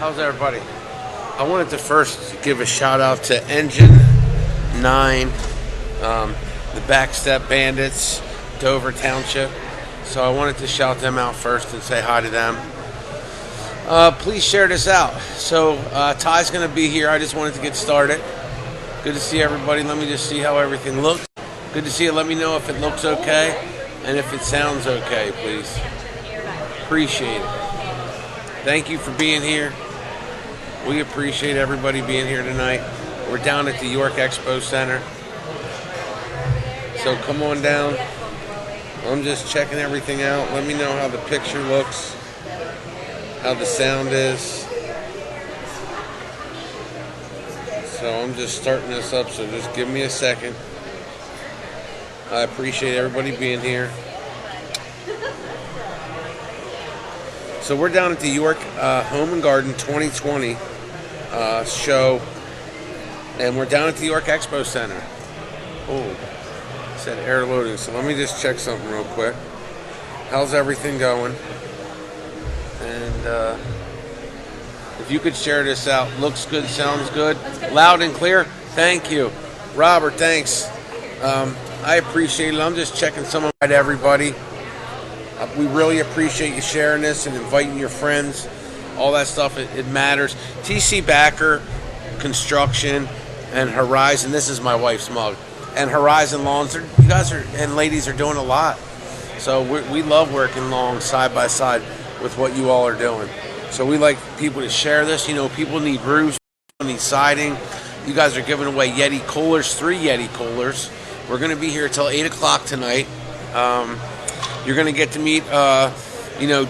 How's everybody? I wanted to first give a shout out to Engine 9, the Backstep Bandits, Dover Township. So I wanted to shout them out first and say hi to them. Please share this out. So Ty's going to be here. I just wanted to get started. Good to see everybody. Let me just see how everything looks. Good to see you. Let me know if it looks okay and if it sounds okay, please. Appreciate it. Thank you for being here. We appreciate everybody being here tonight. We're down at the York Expo Center. So come on down. I'm just checking everything out. Let me know how the picture looks, how the sound is. So I'm just starting this up, so just give me a second. I appreciate everybody being here. So we're down at the York Home and Garden 2020 show, and we're down at the York Expo Center. Oh, it said air loading, so let me just check something real quick. How's everything going? And if you could share this out. Looks good, sounds good, loud and clear. Thank you, Robert. Thanks. I appreciate it. I'm just checking some of it, everybody. We really appreciate you sharing this and inviting your friends. All that stuff, it matters. TC Backer Construction and Horizon. This is my wife's mug. And Horizon Lawns. You guys are and ladies are doing a lot. So we love working along side by side with what you all are doing. So we like people to share this. You know, people need roofs, people need siding. You guys are giving away Yeti coolers, 3 Yeti coolers. We're going to be here till 8 o'clock tonight. You're going to get to meet,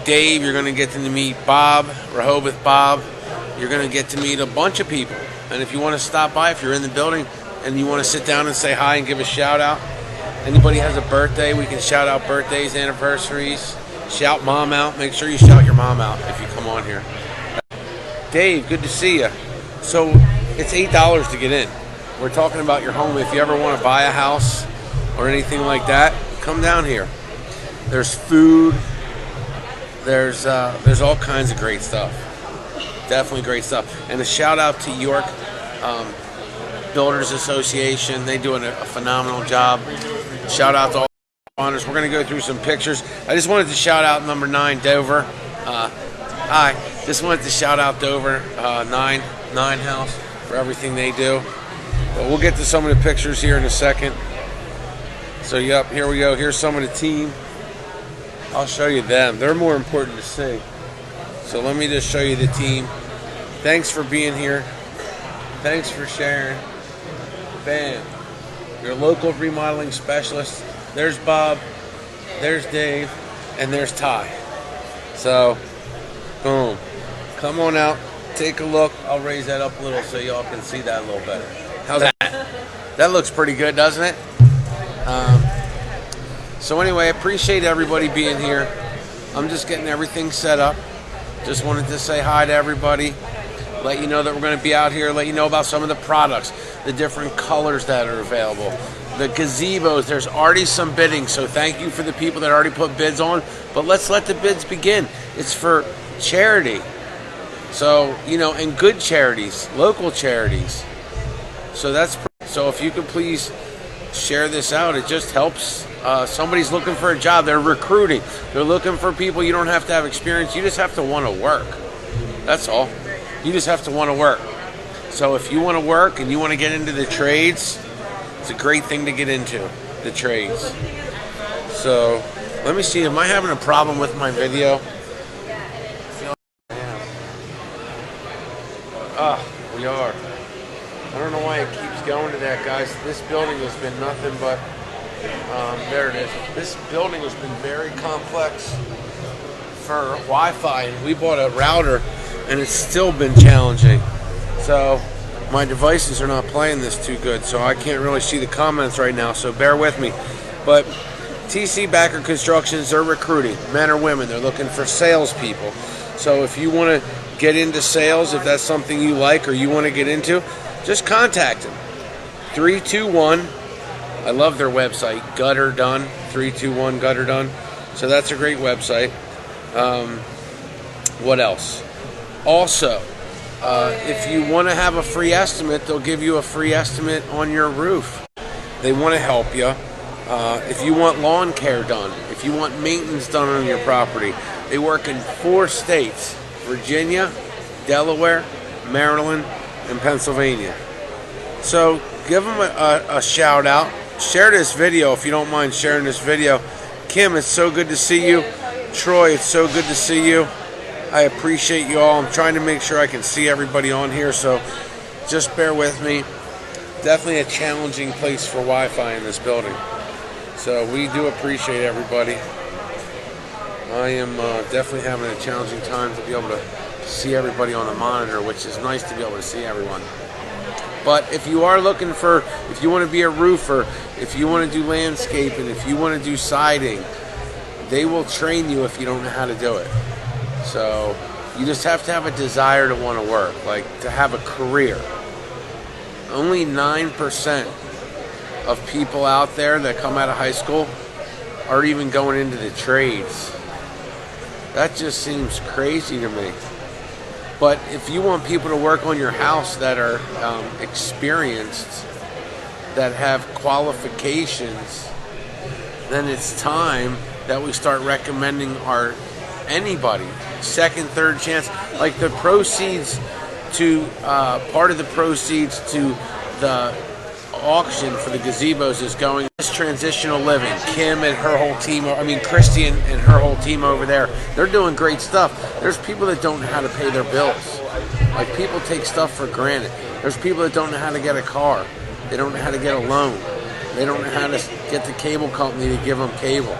Dave. You're going to get to meet Bob, Rehoboth Bob. You're going to get to meet a bunch of people. And if you want to stop by, if you're in the building and you want to sit down and say hi and give a shout out, anybody has a birthday, we can shout out birthdays, anniversaries. Shout mom out. Make sure you shout your mom out if you come on here. Dave, good to see you. So it's $8 to get in. We're talking about your home. If you ever want to buy a house or anything like that, come down here. There's food. There's all kinds of great stuff. Definitely great stuff. And a shout out to York Builders Association. They're doing a phenomenal job. Shout out to all the honors. We're going to go through some pictures. I just wanted to shout out number 9, Dover. Hi. Just wanted to shout out Dover 9 House for everything they do. But we'll get to some of the pictures here in a second. So, yep, here we go. Here's some of the team. I'll show you them. They're more important to see. So let me just show you the team. Thanks for being here. Thanks for sharing. Bam. Your local remodeling specialist. There's Bob. There's Dave. And there's Ty. So, boom. Come on out. Take a look. I'll raise that up a little so y'all can see that a little better. How's that? That looks pretty good, doesn't it? So anyway, I appreciate everybody being here. I'm just getting everything set up. Just wanted to say hi to everybody. Let you know that we're going to be out here. Let you know about some of the products, the different colors that are available. The gazebos, there's already some bidding. So thank you for the people that already put bids on. But let's let the bids begin. It's for charity. So, and good charities, local charities. So if you could please share this out, it just helps. Somebody's looking for a job. They're recruiting. They're looking for people. You don't have to have experience. You just have to want to work. That's all. You just have to want to work. So if you want to work and you want to get into the trades, it's a great thing to get into, the trades. So let me see. Am I having a problem with my video? We are. I don't know why it keeps going to that, guys. This building has been nothing but, there it is. This building has been very complex for Wi-Fi, and we bought a router, and it's still been challenging. So my devices are not playing this too good, so I can't really see the comments right now, so bear with me. But TC Backer Constructions, they're recruiting, men or women. They're looking for salespeople. So if you want to get into sales, if that's something you like or you want to get into, just contact them. 321, I love their website, Gutter Done, 321 Gutter Done. So that's a great website. What else? Also, If you want to have a free estimate, they'll give you a free estimate on your roof. They want to help you. If you want lawn care done, if you want maintenance done on your property, they work in 4 states: Virginia, Delaware, Maryland, and Pennsylvania. So give them a shout out. Share this video if you don't mind sharing this video. Kim, it's so good to see you. Troy, it's so good to see you. I appreciate you all. I'm trying to make sure I can see everybody on here, so just bear with me. Definitely a challenging place for Wi-Fi in this building. So we do appreciate everybody. I am definitely having a challenging time to be able to see everybody on the monitor, which is nice to be able to see everyone. But if you are looking for, if you want to be a roofer, if you want to do landscaping, if you want to do siding, they will train you if you don't know how to do it. So you just have to have a desire to want to work, like to have a career. Only 9% of people out there that come out of high school are even going into the trades. That just seems crazy to me. But if you want people to work on your house that are experienced, that have qualifications, then it's time that we start recommending anybody, second, third chance. Like the proceeds to, part of the proceeds to the auction for the gazebos is going to transitional living. Kim and her whole team, Christy and her whole team over there, they're doing great stuff. There's people that don't know how to pay their bills. Like, people take stuff for granted. There's people that don't know how to get a car. They don't know how to get a loan. They don't know how to get the cable company to give them cable.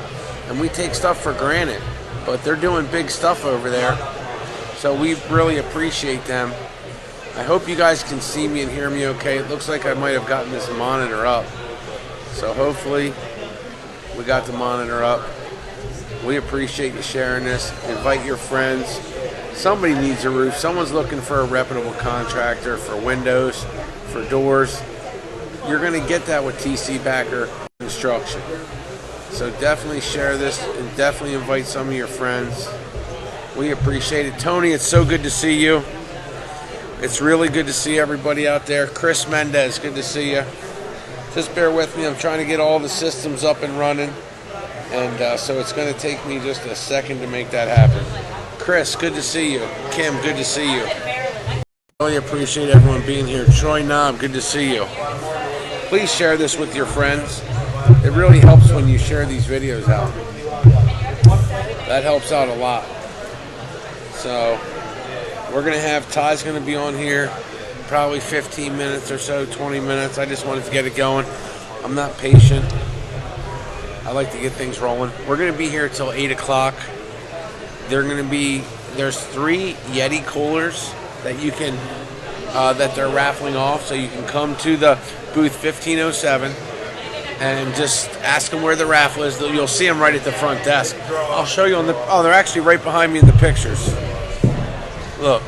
And we take stuff for granted, but they're doing big stuff over there. So we really appreciate them. I hope you guys can see me and hear me okay. It looks like I might have gotten this monitor up. So hopefully we got the monitor up. We appreciate you sharing this. Invite your friends. Somebody needs a roof. Someone's looking for a reputable contractor for windows, for doors. You're going to get that with TC Backer Construction. So definitely share this and definitely invite some of your friends. We appreciate it. Tony, it's so good to see you. It's really good to see everybody out there. Chris Mendez, good to see you. Just bear with me. I'm trying to get all the systems up and running. And so it's going to take me just a second to make that happen. Chris, good to see you. Kim, good to see you. Really appreciate everyone being here. Troy Knob, good to see you. Please share this with your friends. It really helps when you share these videos out. That helps out a lot. So we're going to have, Ty's going to be on here probably 15 minutes or so, 20 minutes. I just wanted to get it going. I'm not patient. I like to get things rolling. We're going to be here till 8 o'clock. There's 3 Yeti coolers that you can, that they're raffling off. So you can come to the booth 1507 and just ask them where the raffle is. You'll see them right at the front desk. I'll show you on the, they're actually right behind me in the pictures. Look.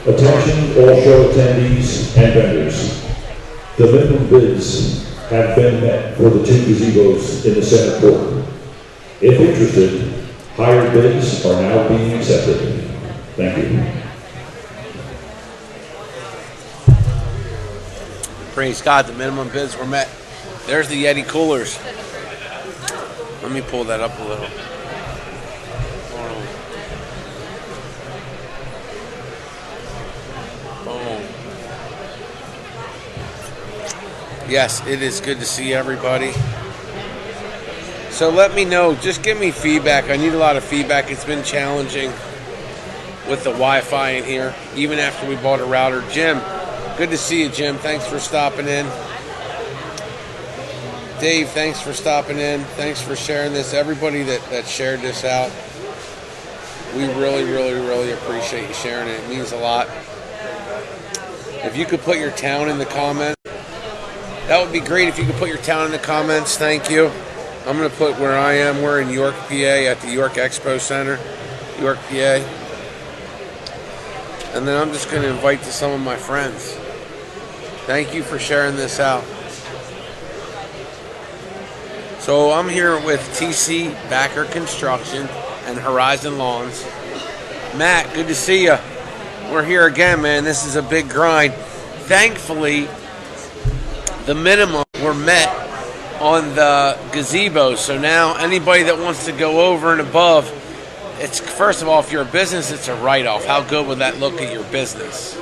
Attention all show attendees and vendors. The minimum bids have been met for the 2 gazebos in the center court. If interested, higher bids are now being accepted. Thank you. Praise God, the minimum bids were met. There's the Yeti coolers. Let me pull that up a little. Yes, it is good to see everybody. So let me know. Just give me feedback. I need a lot of feedback. It's been challenging with the Wi-Fi in here, even after we bought a router. Jim, good to see you, Jim. Thanks for stopping in. Dave, thanks for stopping in. Thanks for sharing this. Everybody that shared this out, we really, really, really appreciate you sharing it. It means a lot. If you could put your town in the comments, that would be great. If you could put your town in the comments, thank you. I'm going to put where I am. We're in York, PA, at the York Expo Center, York, PA. And then I'm just going to invite to some of my friends. Thank you for sharing this out. So I'm here with TC Backer Construction and Horizon Lawns. Matt, good to see you. we're here again, man. This is a big grind. Thankfully, the minimum were met on the gazebo. So now anybody that wants to go over and above, it's first of all, if you're a business, it's a write-off. How good would that look at your business?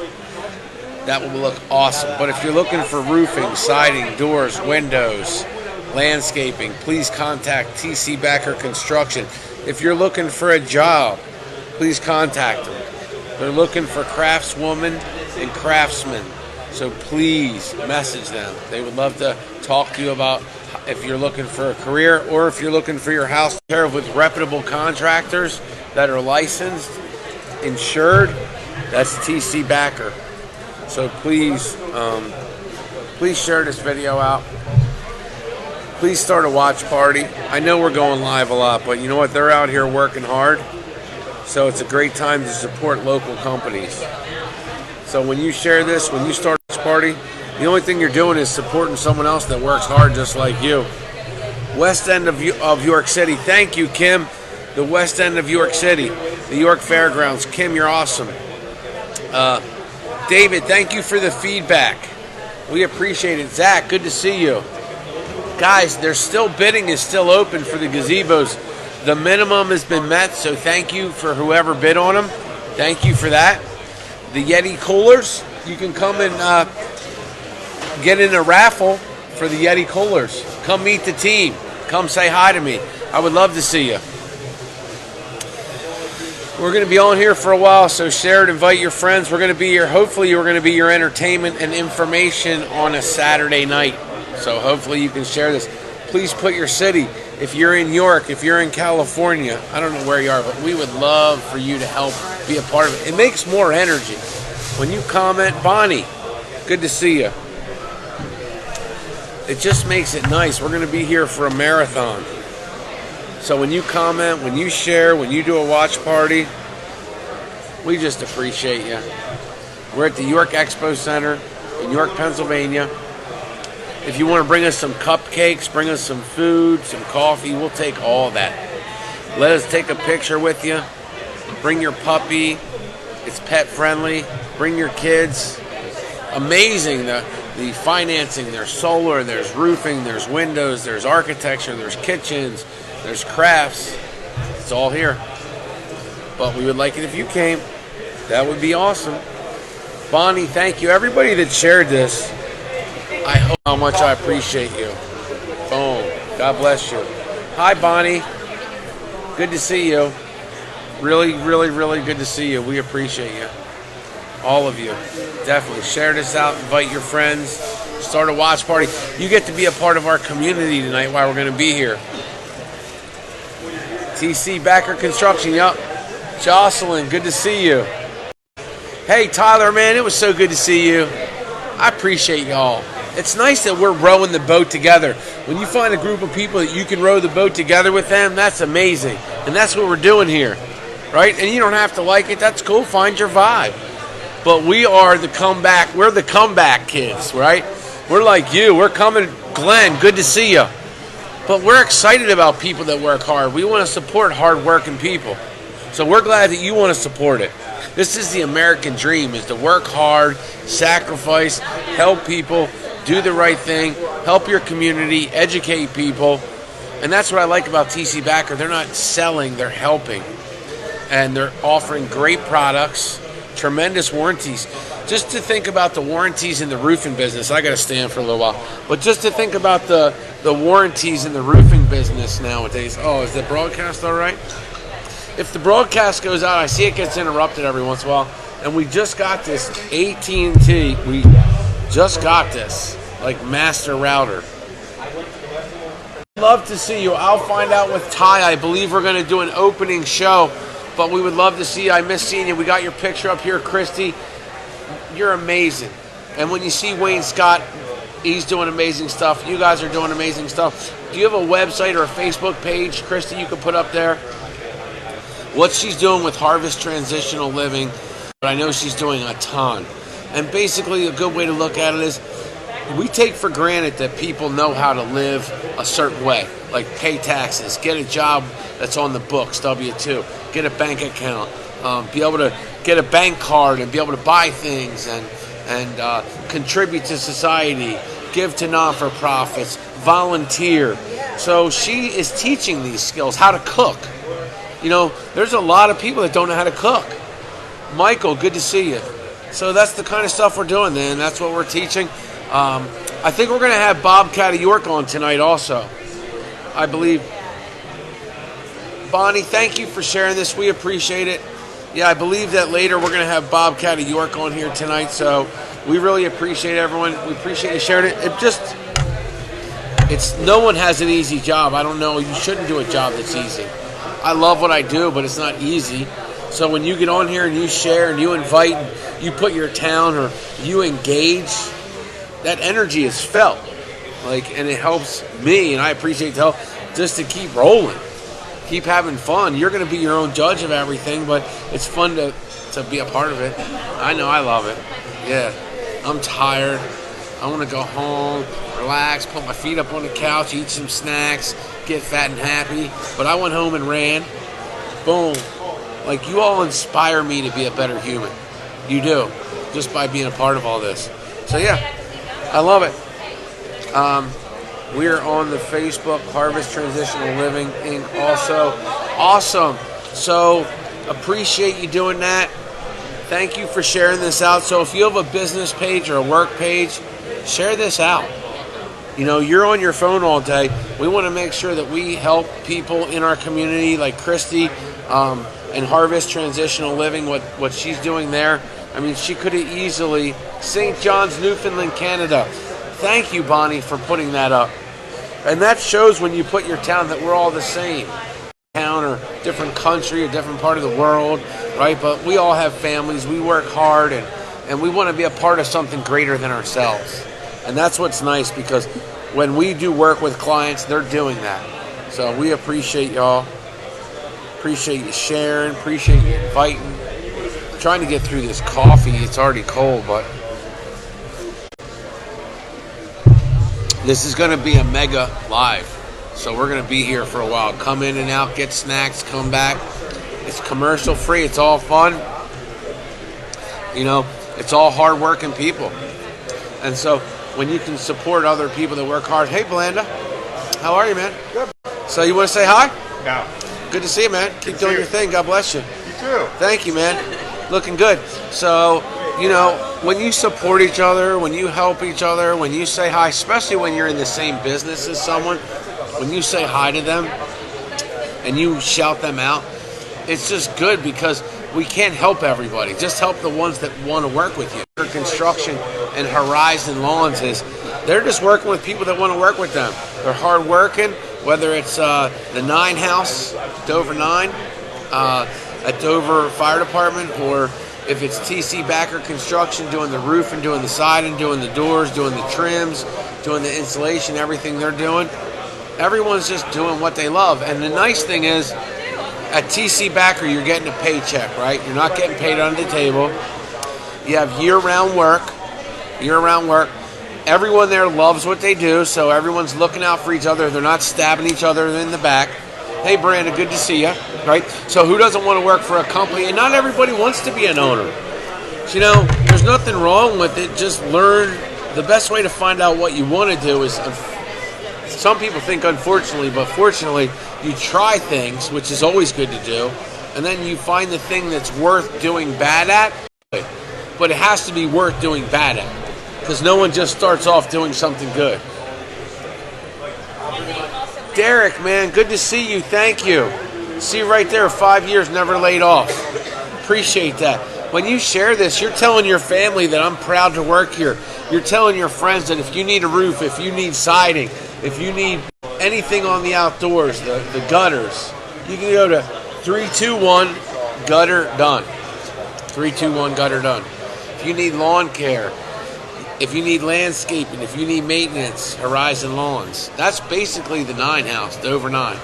That would look awesome. But if you're looking for roofing, siding, doors, windows, landscaping, please contact TC Backer Construction. If you're looking for a job, please contact them. They're looking for craftswomen and craftsmen. So please message them. They would love to talk to you about if you're looking for a career or if you're looking for your house taken care of with reputable contractors that are licensed, insured. That's TC Backer. So please share this video out. Please start a watch party. I know we're going live a lot, but you know what? They're out here working hard. So it's a great time to support local companies. So when you share this, when you start a watch party, the only thing you're doing is supporting someone else that works hard just like you. West End of York City. Thank you, Kim. The West End of York City. The York Fairgrounds. Kim, you're awesome. David, thank you for the feedback. We appreciate it. Zach, good to see you. Guys, there's still bidding is still open for the gazebos. The minimum has been met, so thank you for whoever bid on them. Thank you for that. The Yeti coolers, you can come and get in a raffle for the Yeti coolers. Come meet the team. Come say hi to me. I would love to see you. We're going to be on here for a while, so share it, invite your friends. We're going to be here. Hopefully, we're going to be your entertainment and information on a Saturday night. So hopefully you can share this. Please put your city. If you're in York, if you're in California, I don't know where you are, but we would love for you to help be a part of it. It makes more energy. When you comment, Bonnie, good to see you. It just makes it nice. We're going to be here for a marathon. So when you comment, when you share, when you do a watch party, we just appreciate you. We're at the York Expo Center in York, Pennsylvania. If you want to bring us some cupcakes, bring us some food, some coffee, we'll take all that. Let us take a picture with you. Bring your puppy. It's pet friendly. Bring your kids. Amazing, the financing. There's solar, there's roofing, there's windows, there's architecture, there's kitchens, there's crafts. It's all here. But we would like it if you came. That would be awesome. Bonnie, thank you. Everybody that shared this, I hope how much I appreciate you. Boom. God bless you. Hi, Bonnie. Good to see you. Really, really, really good to see you. We appreciate you. All of you. Definitely. Share this out. Invite your friends. Start a watch party. You get to be a part of our community tonight while we're going to be here. TC Backer Construction. Yup. Jocelyn, good to see you. Hey, Tyler, man, it was so good to see you. I appreciate y'all. It's nice that we're rowing the boat together. When you find a group of people that you can row the boat together with them, that's amazing. And that's what we're doing here, right? And you don't have to like it. That's cool. Find your vibe. But we are the comeback. We're the comeback kids, right? We're like you. We're coming. Glenn, good to see you. But we're excited about people that work hard. We want to support hard-working people. So we're glad that you want to support it. This is the American dream, is to work hard, sacrifice, help people, do the right thing, help your community, educate people. And that's what I like about TC Backer. They're not selling, they're helping. And they're offering great products, tremendous warranties. Just to think about the warranties in the roofing business, I got to stand for a little while, but just to think about the warranties in the roofing business nowadays. Oh, is the broadcast all right? If the broadcast goes out, I see it gets interrupted every once in a while, and we just got this AT&T, we just got this, like master router. Love to see you. I'll find out with Ty. I believe we're going to do an opening show, but we would love to see you. I miss seeing you. We got your picture up here, Christy. You're amazing. And when you see Wayne Scott, he's doing amazing stuff. You guys are doing amazing stuff. Do you have a website or a Facebook page, Christy, you could put up there? What she's doing with Harvest Transitional Living, but I know she's doing a ton. And basically a good way to look at it is we take for granted that people know how to live a certain way, like pay taxes, get a job that's on the books, W-2, get a bank account, be able to get a bank card and be able to buy things and contribute to society, give to non-for-profits, volunteer. So she is teaching these skills, how to cook. There's a lot of people that don't know how to cook. Michael, good to see you. So that's the kind of stuff we're doing then. That's what we're teaching. I think we're going to have Bob Cat of York on tonight also, I believe. Bonnie, thank you for sharing this. We appreciate it. Yeah, I believe that later we're going to have Bob Cat of York on here tonight. So we really appreciate everyone. We appreciate you sharing it. No one has an easy job. I don't know. You shouldn't do a job that's easy. I love what I do, but it's not easy. So when you get on here and you share and you invite and you put your town or you engage, that energy is felt. And it helps me, and I appreciate the help, just to keep rolling. Keep having fun. You're going to be your own judge of everything, but it's fun to be a part of it. I know I love it. Yeah. I'm tired. I want to go home, relax, put my feet up on the couch, eat some snacks, get fat and happy. But I went home and ran. Boom. You all inspire me to be a better human. You do. Just by being a part of all this. So yeah, I love it. We're on the Facebook, Harvest Transitional Living Inc. also. Awesome. So appreciate you doing that. Thank you for sharing this out. So if you have a business page or a work page, share this out. You're on your phone all day. We want to make sure that we help people in our community like Christy and Harvest Transitional Living, what she's doing there. I mean, she could have easily, St. John's, Newfoundland, Canada. Thank you, Bonnie, for putting that up. And that shows when you put your town that we're all the same. Town or different country or different part of the world, right? But we all have families. We work hard and we want to be a part of something greater than ourselves. And that's what's nice, because when we do work with clients, they're doing that. So we appreciate y'all. Appreciate you sharing. Appreciate you inviting. I'm trying to get through this coffee. It's already cold, but this is going to be a mega live. So we're going to be here for a while. Come in and out, get snacks, come back. It's commercial free. It's all fun. It's all hard-working people. And so when you can support other people that work hard. Hey, Belanda. How are you, man? Good. So you want to say hi? No. Good to see you, man. Keep doing your thing. God bless you. You too. Thank you, man. Looking good. So, when you support each other, when you help each other, when you say hi, especially when you're in the same business as someone, when you say hi to them and you shout them out, it's just good, because we can't help everybody. Just help the ones that want to work with you. Construction and Horizon Lawns they're just working with people that want to work with them. They're hard working, whether it's the 9 House, Dover 9, at Dover Fire Department, or if it's TC Backer Construction doing the roof and doing the siding, doing the doors, doing the trims, doing the insulation, everything they're doing. Everyone's just doing what they love. And the nice thing is, at TC Backer, you're getting a paycheck, right? You're not getting paid under the table. You have year-round work. Everyone there loves what they do, so everyone's looking out for each other. They're not stabbing each other in the back. Hey, Brandon, good to see you, right? So who doesn't want to work for a company? And not everybody wants to be an owner. So, there's nothing wrong with it. Just learn. The best way to find out what you want to do is, some people think unfortunately, but fortunately, you try things, which is always good to do, and then you find the thing that's worth doing bad at, but it has to be worth doing bad at, because no one just starts off doing something good. Derek, man, good to see you. Thank you. See you right there. 5 years, never laid off. Appreciate that. When you share this, you're telling your family that I'm proud to work here. You're telling your friends that if you need a roof, if you need siding, if you need anything on the outdoors, the gutters, you can go to 321 Gutter Done. 321 Gutter Done. If you need lawn care, if you need landscaping, if you need maintenance, Horizon Lawns. That's basically the 9 House, Dover 9.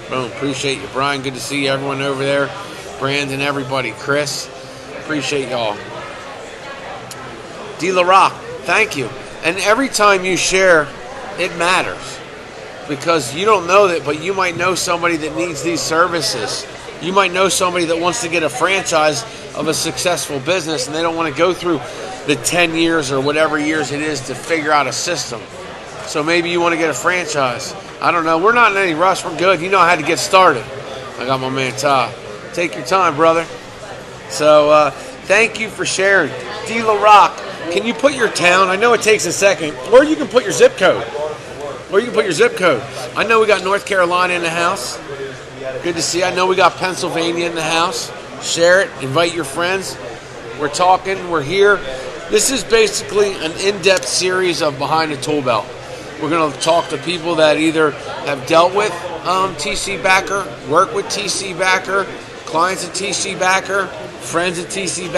Boom, appreciate you, Brian. Good to see everyone over there. Brandon, everybody. Chris, appreciate y'all. D. La Rock, thank you. And every time you share, it matters. Because you don't know that, but you might know somebody that needs these services. You might know somebody that wants to get a franchise of a successful business, and they don't want to go through the 10 years or whatever years it is to figure out a system. So maybe you want to get a franchise. I don't know. We're not in any rush. We're good. You know how to get started. I got my man Ty. Take your time, brother. So thank you for sharing. D. La Rock, can you put your town? I know it takes a second. Or you can put your zip code. I know we got North Carolina in the house. Good to see you. I know we got Pennsylvania in the house. Share it. Invite your friends. We're talking. We're here. This is basically an in-depth series of Behind the Tool Belt. We're going to talk to people that either have dealt with TC Backer, work with TC Backer, clients of TC Backer, friends of TC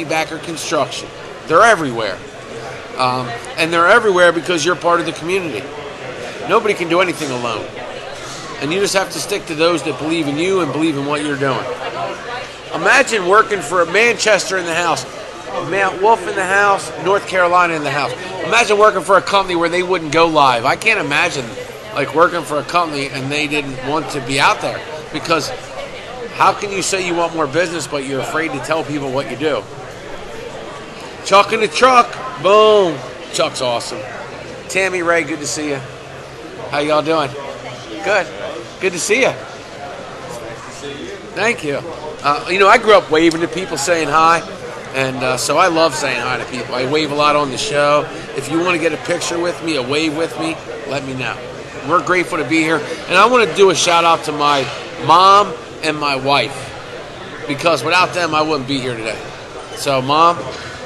Backer Construction. They're everywhere. And they're everywhere because you're part of the community. Nobody can do anything alone. And you just have to stick to those that believe in you and believe in what you're doing. Imagine working for Manchester in the house, Mount Wolf in the house, North Carolina in the house. Imagine working for a company where they wouldn't go live. I can't imagine like working for a company and they didn't want to be out there, because how can you say you want more business but you're afraid to tell people what you do? Chuck in the truck, boom. Chuck's awesome. Tammy Ray, good to see you. How y'all doing? Good. Good to see you. Thank you. I grew up waving to people, saying hi. And so I love saying hi to people. I wave a lot on the show. If you want to get a picture with me, a wave with me, let me know. We're grateful to be here. And I want to do a shout out to my mom and my wife, because without them, I wouldn't be here today. So Mom,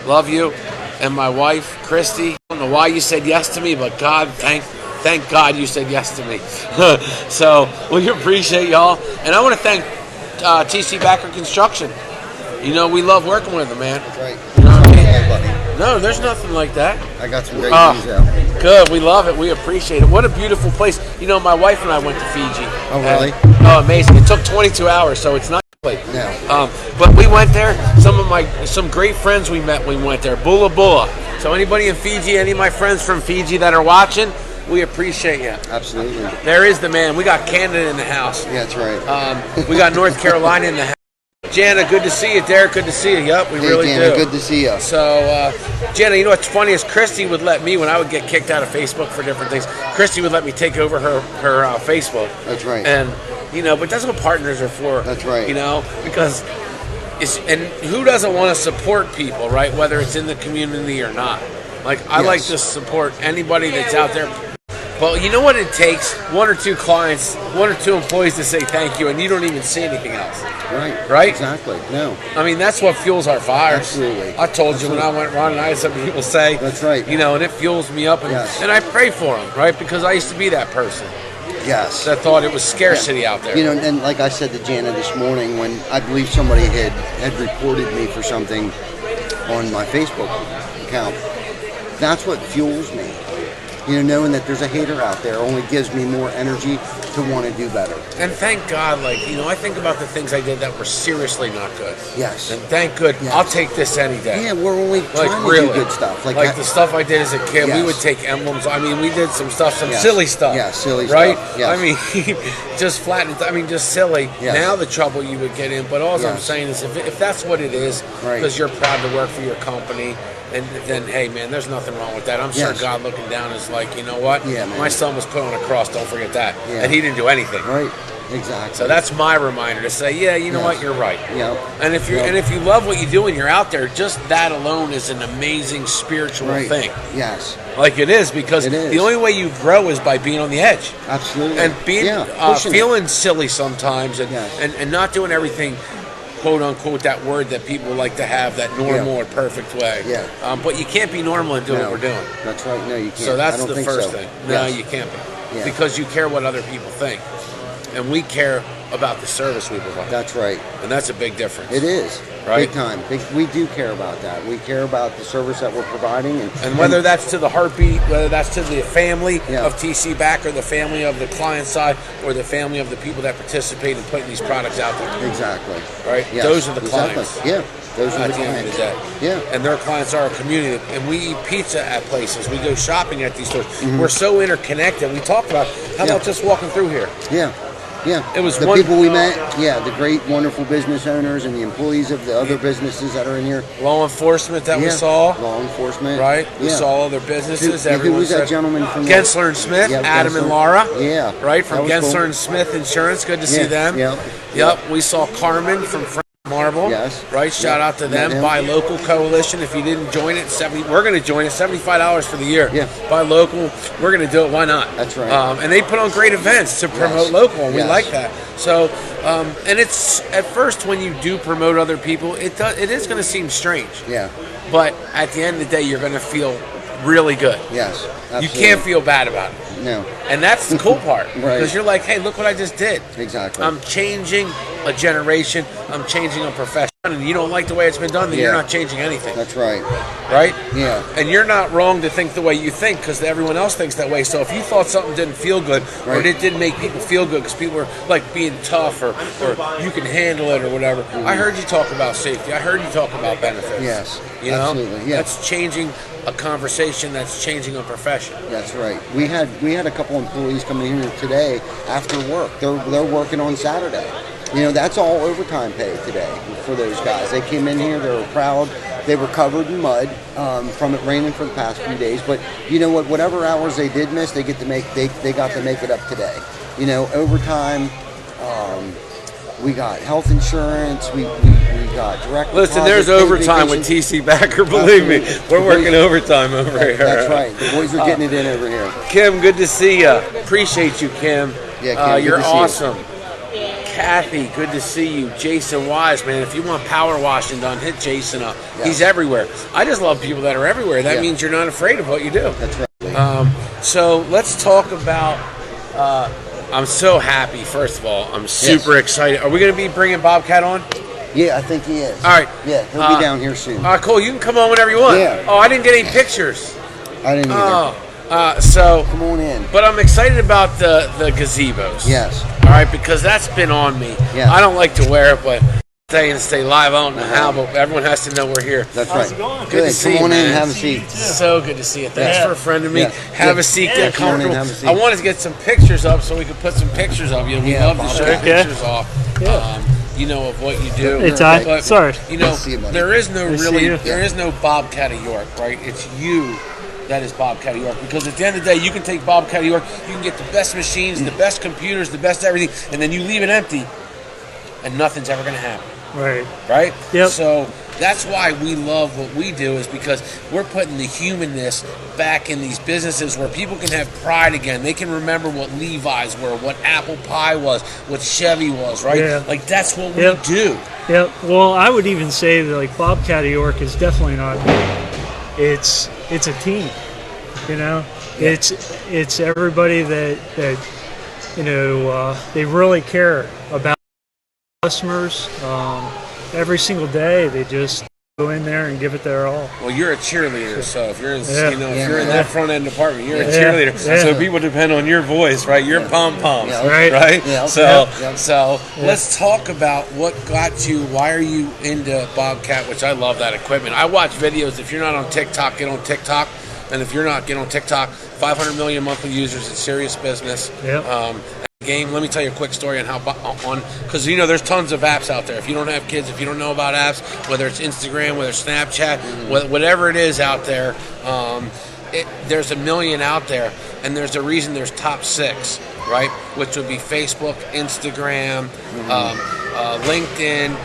love you. And my wife, Christy, I don't know why you said yes to me, but God, thank God you said yes to me. So we appreciate y'all. And I want to thank TC Backer Construction. We love working with them, man. That's right. You know what I mean? Buddy. No, there's nothing like that. I got some great news out. Good. We love it. We appreciate it. What a beautiful place. My wife and I went to Fiji. Oh, really? Oh, amazing. It took 22 hours, so it's not late. No. But we went there. Some great friends we met when we went there. Bula Bula. So anybody in Fiji, any of my friends from Fiji that are watching, we appreciate you. Absolutely. There is the man. We got Canada in the house. Yeah, that's right. We got North Carolina in the house. Jana, good to see you. Derek, good to see you. Yep, we really Jana, do. Good to see you. So, Jana, what's funny is Christy would let me, when I would get kicked out of Facebook for different things, Christy would let me take over her Facebook. That's right. And, but that's what partners are for. That's right. Because and who doesn't want to support people, right? Whether it's in the community or not. I like to support anybody that's out there. But you know what it takes? One or two clients, one or two employees to say thank you, and you don't even see anything else. Right. Right? Exactly. No. I mean, that's what fuels our fires. Absolutely. I told you when I went running, I had some people say, that's right. And it fuels me up. And I pray for them, right? Because I used to be that person. Yes. That thought it was scarcity out there. And like I said to Jana this morning, when I believe somebody had reported me for something on my Facebook account, that's what fuels me. Knowing that there's a hater out there only gives me more energy to want to do better. And thank God, I think about the things I did that were seriously not good. Yes. And thank good, yes. I'll take this any day. Yeah, we're only trying to do good stuff. Like the stuff I did as a kid, we would take emblems. I mean, we did some stuff, silly stuff. Yeah, silly right? stuff. Yes. I mean, just flat, just silly. Yes. Now the trouble you would get in. But all I'm saying is if that's what it is, because you're proud to work for your company, and then, hey, man, there's nothing wrong with that. I'm sure God looking down is like, you know what? Yeah, man. My son was put on a cross, don't forget that. Yeah. And he didn't do anything. Right, exactly. So that's my reminder to say, you know what, you're right. Yeah. And if you love what you do and you're out there, just that alone is an amazing spiritual thing. Yes. Like it is, because the only way you grow is by being on the edge. Absolutely. And being feeling silly sometimes and not doing everything, quote unquote, that word that people like to have, that normal or perfect way. Yeah. But you can't be normal and do what we're doing. That's right. No, you can't. So that's the first thing. No, Yes. you can't be. Yeah. Because you care what other people think. And we care about the service we provide. That's right. And that's a big difference. It is. Right? Big time. We do care about that. We care about the service that we're providing. And whether that's to the heartbeat, whether that's to the family Yeah. of TC Backer, the family of the client side, or the family of the people that participate in putting these products out there. Exactly. Right? Yes. Those are the Exactly. clients. Yeah. Those are At the the end of the day. clients. Yeah. And their clients are our community. And we eat pizza at places. We go shopping at these stores. We're so interconnected. We talked about, how about just walking through here? Yeah. Yeah, It was the people we met. Yeah, the great, wonderful business owners and the employees of the other businesses that are in here. Law enforcement that we Yeah, saw. law enforcement. Right? We Yeah. saw other businesses. Who Everyone was that said- gentleman from Gensler and Smith, Yeah, Adam and Gensler. Laura. Yeah, Right? From that was Gensler cool. and Smith Insurance. Good to see Yeah, them. yeah. Yep. We saw Carmen from Marble. Yes. Right? Shout Yeah. out to Met them. him. Buy local coalition. If you didn't join it, we're going to join it. $75 for the year. Yeah. Buy local. We're going to do it. Why not? That's right. And they put on great events to promote Yes. local, and we Yes. like that. So, and it's at first when you do promote other people, it is going to seem strange. Yeah. But at the end of the day, you're going to feel really good. Yes. You Absolutely. can't feel bad about it. No. And that's the cool part. Right. Because you're like, hey, look what I just did. Exactly. I'm changing a generation. I'm changing a profession. And you don't like the way it's been done, then you're Yeah. not changing anything. That's right. Right? Yeah. And you're not wrong to think the way you think because everyone else thinks that way. So if you thought something didn't feel good or Right. it didn't make people feel good because people were like being tough or you can handle it or whatever. I heard you talk about safety. I heard you talk about benefits. Yes. You know? Absolutely. Yeah. That's changing a conversation. That's changing a profession. That's right. We had a couple employees coming here today after work. They're working on Saturday. You know, that's all overtime pay today for those guys. They came in here. They were proud. They were covered in mud from it raining for the past few days. But you know what? Whatever hours they did miss, they got to make it up today. You know, overtime. We got health insurance. We got direct. Listen, deposit, there's paid overtime with vacation. TC Backer. Believe me, Absolutely. we're working overtime over here. That's right. The boys are getting it in over here. Kim, good to see you. Appreciate you, Kim. Yeah, Kim, good you're to see you. awesome. Kathy, good to see you. Jason Wise, man. If you want power washing done, hit Jason up. Yeah. He's everywhere. I just love people that are everywhere. That Yeah. means you're not afraid of what you do. That's right. So let's talk about. I'm so happy. First of all, I'm super excited. Are we going to be bringing Bobcat on? Yeah, I think he is. All right. Yeah, he'll be down here soon. All right, cool. You can come on whenever you want. Yeah. Oh, I didn't get any pictures. I didn't either. So, Come on in. but I'm excited about the gazebos. Yes. All right, because that's been on me. Yeah. I don't like to wear it, but stay live. I don't know how, but everyone has to know we're here. That's How's right. it going? Good to Good. see Come on you, in man. and have a seat. So good to see you. Thanks Yeah. for friending me. Yeah. Have Yeah. a seat. Yeah. Get Come on in, comfortable. have a seat. I wanted to get some pictures up so we could put some pictures of you. We Yeah, love to show Okay. pictures off. Yeah. You know of what you do. Hey, Ty. But, Sorry. You know, Nice to see you, buddy. there is no Nice to see really, you. there is no Bobcat of York, right? It's you that is Bobcat of York. Because at the end of the day, you can take Bobcat of York, you can get the best machines, the best computers, the best everything, and then you leave it empty, and nothing's ever going to happen. Right. Right? Yep. So that's why we love what we do, is because we're putting the humanness back in these businesses where people can have pride again. They can remember what Levi's were, what Apple Pie was, what Chevy was, right? Yeah. Like that's what we Yep. do. Yep. Well, I would even say that like Bobcat of York is definitely not me. It's a team. You know, it's everybody that you know they really care about customers. Every single day they just go in there and give it their all. Well, you're a cheerleader, so if you're in, Yeah. you know, if Yeah, you're in man. that front end department, you're a Yeah. cheerleader. Yeah. So people depend on your voice, right? Your pom poms, Yeah. Right. right? Yeah. So, Yeah. so Yeah. let's talk about what got you. Why are you into Bobcat? Which I love that equipment. I watch videos. If you're not on TikTok, get on TikTok. And if you're not, get on TikTok. 500 million monthly users. It's serious business. Yep. Game. Let me tell you a quick story on how because you know there's tons of apps out there. If you don't have kids, if you don't know about apps, whether it's Instagram, whether it's Snapchat, whatever it is out there, there's a million out there, and there's a reason there's top 6, right? Which would be Facebook, Instagram, LinkedIn,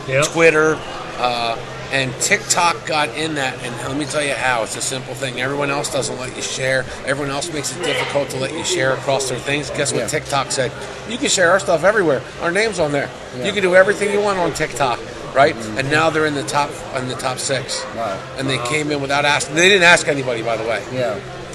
Yep. Twitter. And TikTok got in that, and let me tell you how. It's a simple thing. Everyone else doesn't let you share. Everyone else makes it difficult to let you share across their things. Guess what Yeah. TikTok said? You can share our stuff everywhere. Our name's on there. Yeah. You can do everything you want on TikTok, right? And now they're in the top 6. Wow. And they came in without asking. They didn't ask anybody, by the way. Yeah.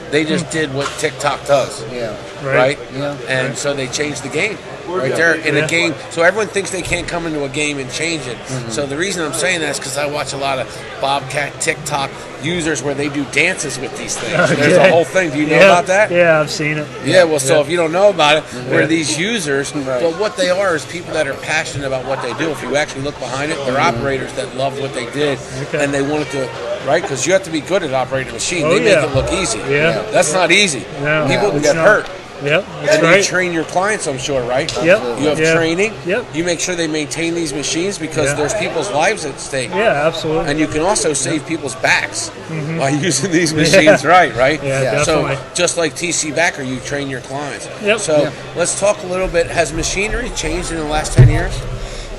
They just did what TikTok does. Yeah. Right? Yeah. And so they changed the game right there in a Yeah. game. So everyone thinks they can't come into a game and change it. So the reason I'm saying that is because I watch a lot of Bobcat TikTok users where they do dances with these things. There's a Okay. whole thing. Do you know Yeah. about that? Yeah, I've seen it. Yeah, well, so Yeah. if you don't know about it, they're these users, Right. but what they are is people that are passionate about what they do. If you actually look behind it, they're operators that loved what they did, Okay. and they wanted to, right? Because you have to be good at operating a machine. Oh, They yeah. make it look easy. Yeah. That's not easy. No, People can it's get not. hurt. Yep, that's And right. you train your clients, I'm sure, right? Yep. You have Yep. training. Yep. You make sure they maintain these machines because Yeah. there's people's lives at stake. Yeah, absolutely. And you can also save people's backs by using these machines right? Yeah, So definitely. just like TC Backer, you train your clients. Yep. So Yeah. let's talk a little bit. Has machinery changed in the last 10 years?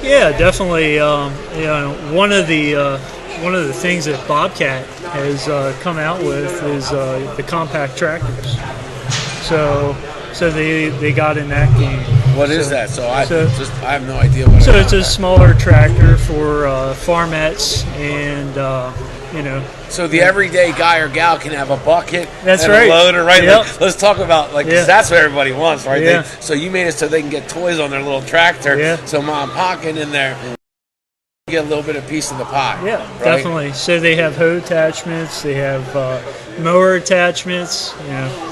Yeah, definitely. One of the things that Bobcat has come out with is the compact tractors. So they got in that game. What is that? I so- have no idea what. So it's a smaller tractor for farmettes and So the everyday guy or gal can have a bucket That's and right. a loader, right? Yep. Like, let's talk about 'cause Yeah. that's what everybody wants, right? Yeah. So you made it so they can get toys on their little tractor. Yeah. So mom and pop can in there and get a little bit of piece of the pie. Yeah, right? definitely. So they have hoe attachments, they have mower attachments.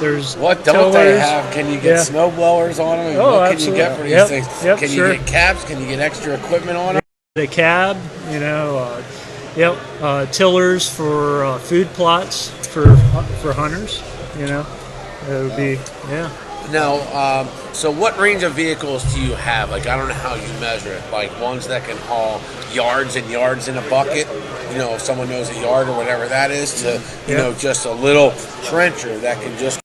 There's What don't they tillers. have? Can you get Yeah. snow blowers on them? And Oh, what can you get for these absolutely. things? Yep, Can sure. you get cabs? Can you get extra equipment on them? The cab, tillers for food plots for hunters. It would be Now, so what range of vehicles do you have? Like, I don't know how you measure it. Like ones that can haul yards and yards in a bucket. If someone knows a yard or whatever that is, to just a little trencher that can just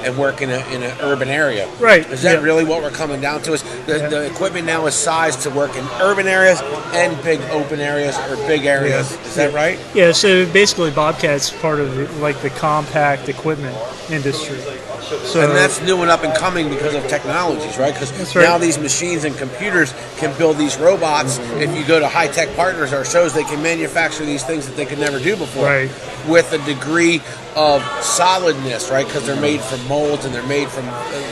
and work in an urban area. Right, Is that yeah. really what we're coming down to? Is the equipment now is sized to work in urban areas and big open areas or big areas? Yeah. Is that right? Yeah, so basically Bobcat's part of the compact equipment industry. So And that's new and up and coming because of technologies, right? Because That's right. now these machines and computers can build these robots. If you go to high-tech partners or shows, they can manufacture these things that they could never do before. Right. With a degree of solidness, right? Because they're made from molds and they're made from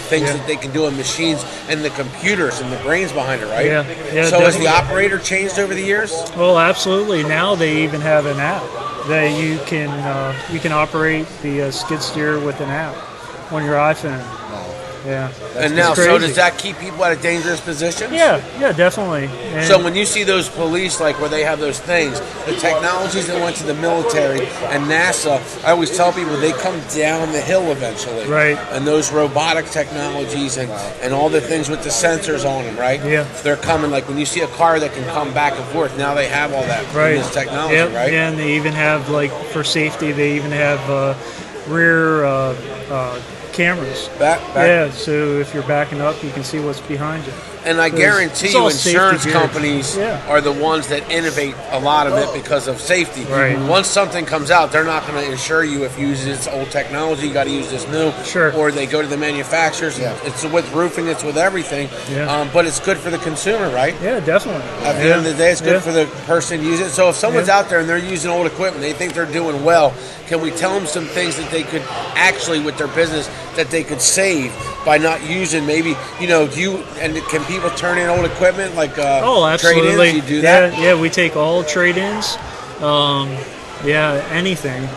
things Yeah. that they can do in machines and the computers and the brains behind it, right? Yeah. Yeah, So has the definitely. operator changed over the years? Well, absolutely. Now they even have an app that you can operate the skid steer with an app on your iPhone. Yeah. And now, It's so crazy. does that keep people at a dangerous position? Yeah, definitely. And So when you see those police, like where they have those things, the technologies that went to the military and NASA, I always tell people they come down the hill eventually. Right. And those robotic technologies and all the things with the sensors on them, right? Yeah. They're coming, like when you see a car that can come back and forth, now they have all that right. in this technology, Yep. right? Yeah, and they even have, like, for safety, they even have rear cameras. Back. Yeah, so if you're backing up, you can see what's behind you. And I So guarantee it's you, all safety insurance geared. companies Yeah. are the ones that innovate a lot of it because of safety. Right. Once something comes out, they're not going to insure you if you use this old technology. You got to use this new. Sure. Or they go to the manufacturers. Yeah. It's with roofing. It's with everything. Yeah. But it's good for the consumer, right? Yeah, definitely. At the end of the day, it's good for the person using it. So if someone's Yeah. out there and they're using old equipment, they think they're doing well, can we tell them some things that they could actually, with their business, that they could save by not using maybe, can people turn in old equipment like Oh, absolutely. trade-ins? You do that? Yeah, we take all trade-ins. Anything,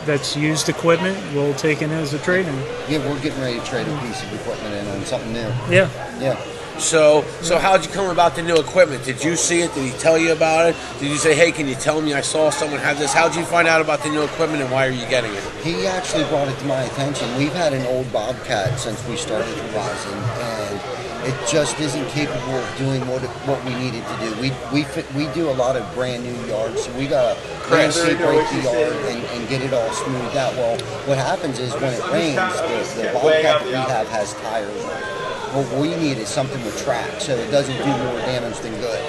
that's used equipment, we'll take in as a trade-in. Yeah, we're getting ready to trade a piece of equipment in on something new. Yeah. Yeah. So how'd you come about the new equipment? Did you see it? Did he tell you about it? Did you say, hey, can you tell me I saw someone have this? How'd you find out about the new equipment and why are you getting it? He actually brought it to my attention. We've had an old Bobcat since we started Horizon, and it just isn't capable of doing what we needed to do. We do a lot of brand new yards, so we got to landscape break the yard and get it all smoothed out. Well, what happens is when it rains, the Bobcat that we have has tires on it. What we need is something with track, so it doesn't do more damage than good.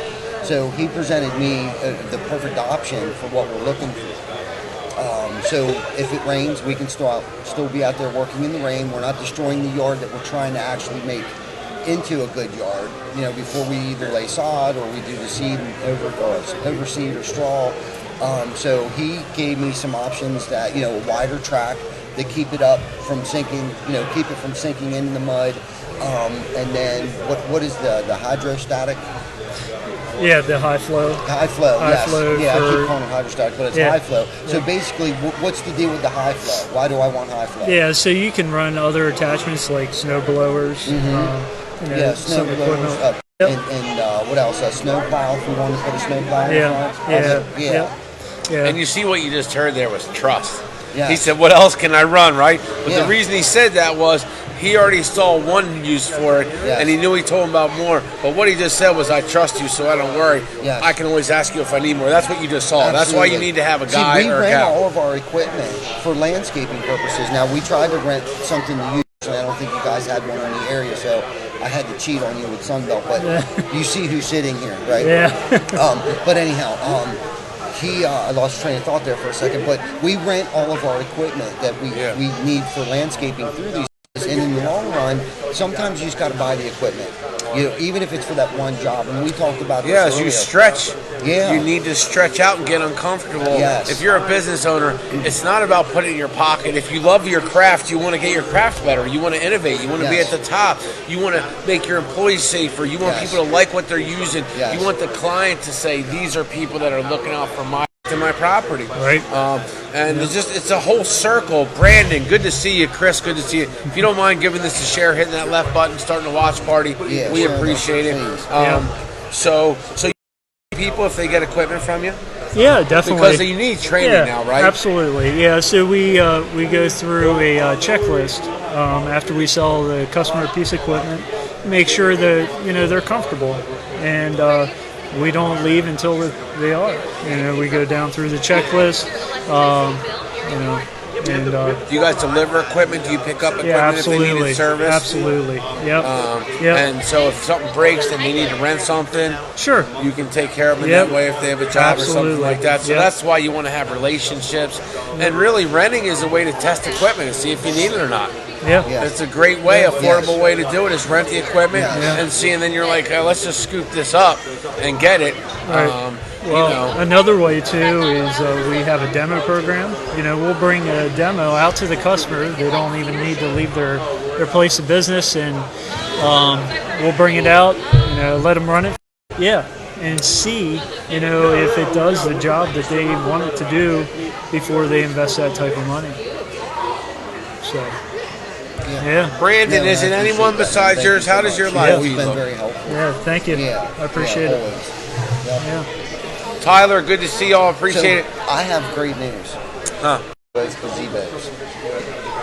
So he presented me the perfect option for what we're looking for. So if it rains, we can still be out there working in the rain. We're not destroying the yard that we're trying to actually make into a good yard. Before we either lay sod or we do the seed and overseed or straw. So he gave me some options that a wider track that keep it up from sinking. Keep it from sinking into the mud. And then what is the hydrostatic? Yeah, the high flow. High flow, High yes. flow Yeah, I for- keep calling it hydrostatic, but it's Yeah. high flow. So basically, what's the deal with the high flow? Why do I want high flow? Yeah, so you can run other attachments like snow blowers. Yeah, snow some blowers. equipment. And what else? A snow plow, if we want to put a snow plow in Yeah, front. yeah. And you see what you just heard there was trust. Yeah. He said, what else can I run, right? But Yeah. the reason he said that was he already saw one use for it, and he knew he told him about more. But what he just said was, I trust you, so I don't worry. Yes. I can always ask you if I need more. That's what you just saw. Absolutely. That's why you need to have a guy See, we or a rent gal. all of our equipment for landscaping purposes. Now, we tried to rent something to use, and I don't think you guys had one in the area, so I had to cheat on you with Sunbelt. But you see who's sitting here, right? Yeah. But anyhow, I lost train of thought there for a second, but we rent all of our equipment that we need for landscaping through these. And in the long run, sometimes you just got to buy the equipment, even if it's for that one job. And we talked about this Yes, earlier. you stretch. Yeah. You need to stretch out and get uncomfortable. Yes. If you're a business owner, it's not about putting it in your pocket. If you love your craft, you want to get your craft better. You want to innovate. You want to be at the top. You want to make your employees safer. You want people to like what they're using. Yes. You want the client to say, these are people that are looking out for my property. Right. And it's a whole circle. Brandon, good to see you. Chris, good to see you. If you don't mind giving this a share, hitting that left button, starting a watch party, we appreciate it. So people, if they get equipment from you, Yeah, definitely. because you need training now, right? Absolutely. Yeah. So we go through a checklist after we sell the customer a piece of equipment, make sure that they're comfortable, and we don't leave until they are. We go down through the checklist. And Do you guys deliver equipment? Do you pick up equipment yeah, if they absolutely. need service? Absolutely. Yep. Yep. And so if something breaks and they need to rent something, Sure. you can take care of them Yep. that way if they have a job or something Absolutely. like that. So Yep. that's why you want to have relationships. And really, renting is a way to test equipment and see if you need it or not. Yeah. It's a great way, affordable way to do it is rent the equipment and see, and then you're like, let's just scoop this up and get it. Right. Another way too is we have a demo program. We'll bring a demo out to the customer. They don't even need to leave their place of business, and we'll bring it out. Let them run it. Yeah, and see if it does the job that they want it to do before they invest that type of money. So. Yeah. Brandon, is it anyone besides yours? How does your life It's been look? very helpful. Yeah, thank you. Yeah. I appreciate it. Always. Yep. Yeah. Tyler, good to see y'all. Appreciate it. I have great news. Huh. Those gazebos.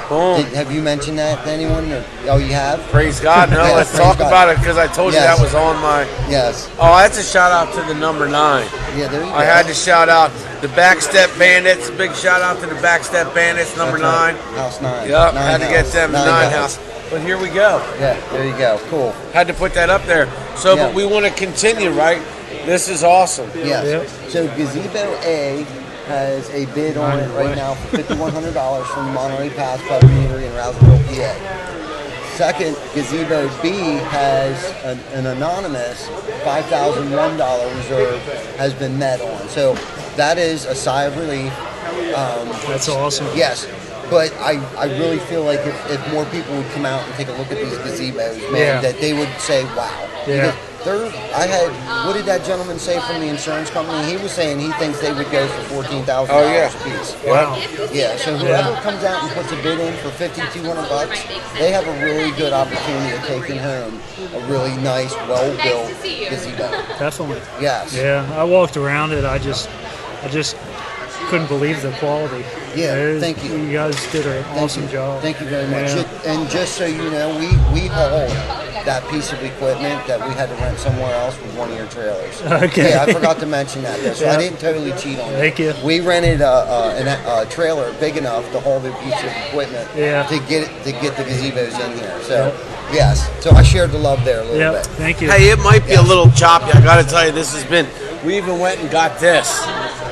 Boom. Have you mentioned that to anyone? Or, you have? Praise God. No, Yes, let's praise talk God. about it because I told you Yes. that was on my. Yes. Oh, that's a shout out to the number 9. Yeah, there you go. I had to shout out the Backstep Bandits. Big shout out to the Backstep Bandits, number That's right. 9. House 9. Yep, Nine had to get house. them Nine 9 house. But here we go. Yeah, there you go. Cool. Had to put that up there. So, Yeah. but we want to continue, right? This is awesome. Yes. Yep. So Gazebo A has a bid on it right now for $5,100 from the Monterey Pass Pub Community in Rouseville, PA. Second, Gazebo B has an anonymous $5,001 reserve has been met on. So that is a sigh of relief. That's awesome. Yes. But I really feel like if more people would come out and take a look at these gazebos, man, Yeah. that they would say, wow. Yeah. What did that gentleman say from the insurance company? He was saying he thinks they would go for $14,000 Oh, yeah. a piece. Wow. Yeah, so whoever comes out and puts a bid in for $5,200, they have a really good opportunity of taking home a really nice, well-built gazebo. Definitely. Yes. Yeah. I walked around it. I just couldn't believe the quality. Yeah, thank you. You guys did an awesome job. Thank you very much. Yeah. And just so you know, we hauled that piece of equipment that we had to rent somewhere else with one of your trailers. Okay. Yeah, I forgot to mention that. So I Yeah. didn't totally cheat on you. Thank you. We rented a trailer big enough to hold a piece of equipment to get the gazebos in here. So yes, so I shared the love there a little Yeah. bit. Thank you. Hey, it might be a little choppy. I got to tell you, this has been. We even went and got this,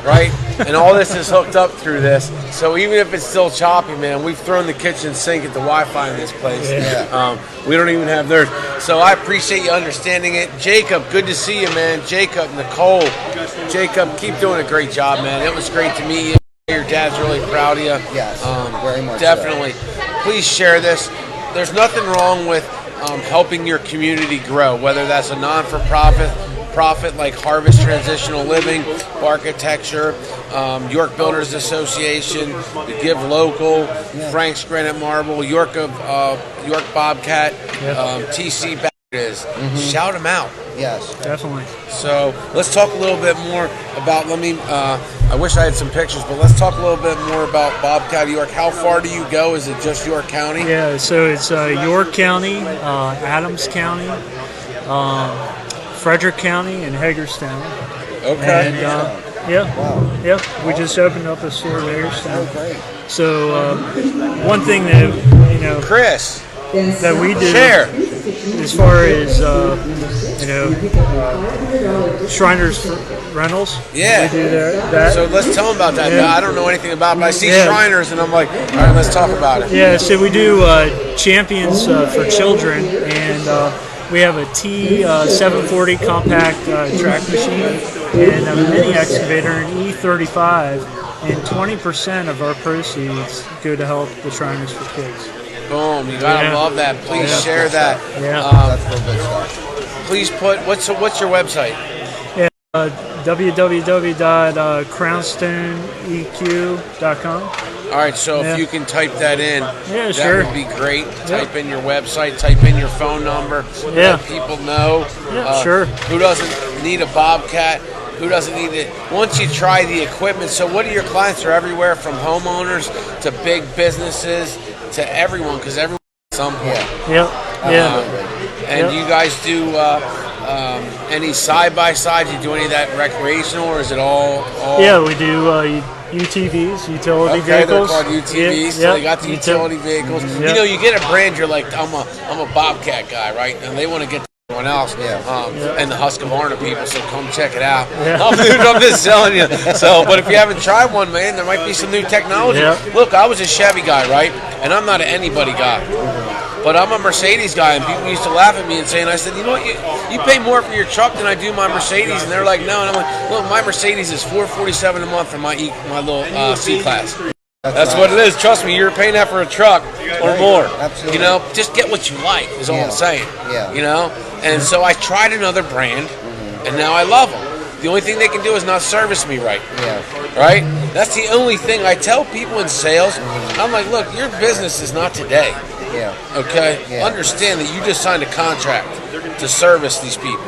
right? And all this is hooked up through this. So even if it's still choppy, man, we've thrown the kitchen sink at the Wi-Fi in this place. Yeah. We don't even have theirs. So I appreciate you understanding it. Jacob, good to see you, man. Jacob, Nicole. Jacob, keep doing a great job, man. It was great to meet you. Your dad's really proud of you. Yes, very much so. Definitely. Please share this. There's nothing wrong with helping your community grow, whether that's a non-for-profit like Harvest Transitional Living, Architecture, York Builders Association, the Give Local, Frank's Granite Marble, York Bobcat, TC Shout them out. Yes. Definitely. So let's talk a little bit more about. I wish I had some pictures, but let's talk a little bit more about Bobcat York. How far do you go? Is it just York County? Yeah, so it's York County, Adams County, Frederick County, and Hagerstown. Okay. And yeah, we just opened up a store in Hagerstown. Great. So one thing that Chris, that we do share. as far as Shriners Rentals. Yeah. We do that. So let's tell them about that. Yeah. I don't know anything about it, but I see Yeah. Shriners, and I'm like, all right, let's talk about it. Yeah, so we do champions for children, and we have a T740 compact track machine and a mini excavator, an E35, and 20% of our proceeds go to help the Shriners for Kids. Boom! You gotta Yeah. love that. Please Yeah. share that. Yeah. That's real good stuff. Please put what's your website? www.crownstoneeq.com. All right, so Yeah. if you can type that in, Yeah, that sure. would be great. Type in your website, type in your phone number. Yeah. Let people know. Yeah, sure. Who doesn't need a Bobcat? Who doesn't need it? Once you try the equipment, so what are your clients? Are everywhere from homeowners to big businesses to everyone, because everyone at some point. Yep. Yeah. And Yep. you guys do any side-by-sides? You do any of that recreational, or is it all Yeah, we do UTVs, utility Okay, they're vehicles. called UTVs, so Yeah, they got the utility vehicles. Yeah. You know, you get a brand, you're like, I'm a Bobcat guy, right? And they want to get to everyone else, and the Husqvarna people, so come check it out. Yeah. I'm just telling you. So, but if you haven't tried one, man, there might be some new technology. Yeah. Look, I was a Chevy guy, right? And I'm not an anybody guy. But I'm a Mercedes guy, and people used to laugh at me and saying, I said, you know what, you pay more for your truck than I do my Mercedes, and they're like, no, and I'm like, look, my Mercedes is $447 a month for my little C-Class. That's what it is. Trust me, you're paying that for a truck or more. Absolutely. You know, just get what you like is all I'm saying. Yeah. You know, and so I tried another brand, and now I love them. The only thing they can do is not service me right. Yeah. Right? That's the only thing I tell people in sales. I'm like, look, your business is not today. Yeah. Okay? Yeah. Understand that you just signed a contract to service these people.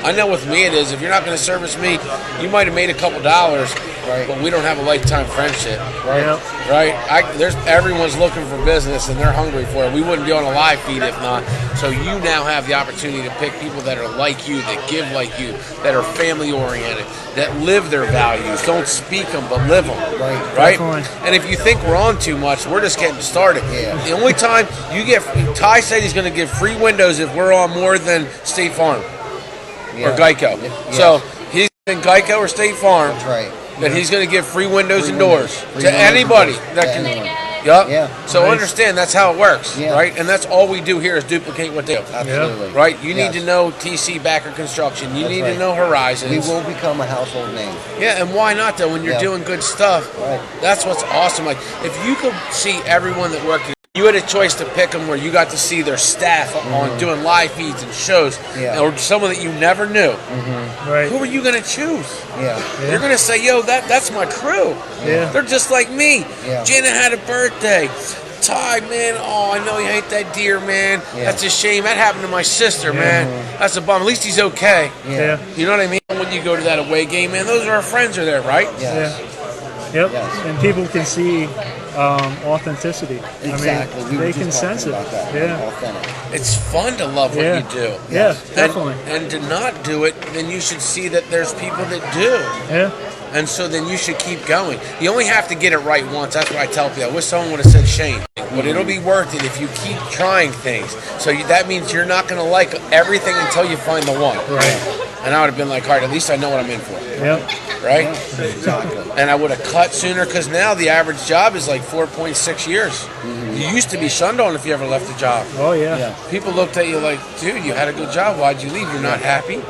I know with me it is. If you're not going to service me, you might have made a couple dollars, Right. but we don't have a lifetime friendship. Yep. Right? Everyone's looking for business and they're hungry for it. We wouldn't be on a live feed if not. So you now have the opportunity to pick people that are like you, that give like you, that are family oriented, that live their values. Don't speak them, but live them. Right. Definitely. And if you think we're on too much, we're just getting started. Yeah. The only time you get, Ty said he's going to give free windows if we're on more than State Farm Yeah. or Geico. Yes. So he's in Geico or State Farm. That's right. That he's going to give free windows and windows. doors Free to windows and anybody doors that to can. anyone. Yup. Yeah. So Nice. understand that's how it works, Yeah. right? And that's all we do here is duplicate what they do. Absolutely. Right? You Yes. need to know TC Backer Construction. You That's need right. to know Horizons. We will become a household name. Yeah, and why not though? When you're Yeah. doing good stuff, Right. that's what's awesome. Like if you could see everyone that worked, you had a choice to pick them where you got to see their staff on doing live feeds and shows, Yeah. or someone that you never knew. Right. Who are you going to choose? Yeah. You're going to say, "Yo, that's my crew. Yeah. They're just like me." Yeah. Jenna had a birthday. Ty, man, oh, I know you hate that deer, man. Yeah. That's a shame. That happened to my sister, man. That's a bum. At least he's okay. Yeah. You know what I mean? When you go to that away game, man, those are our friends are there, right? Yes. Yep. Yes. And people can see authenticity. Exactly. I We mean, were they just can talking sense it. about that. Yeah. Authentic. It's fun to love what Yeah. you do. Yeah, definitely. And to not do it, then you should see that there's people that do. Yeah. And so then you should keep going. You only have to get it right once. That's what I tell people. I wish someone would have said Shane. But it'll be worth it if you keep trying things. So that means you're not going to like everything until you find the one. Right. And I would have been like, all right, at least I know what I'm in for. Yep. Right? Exactly. And I would have cut sooner because now the average job is like 4.6 years. You used to be shunned on if you ever left a job. Oh yeah. Yeah. People looked at you like, dude, you had a good job. Why'd you leave? You're not happy.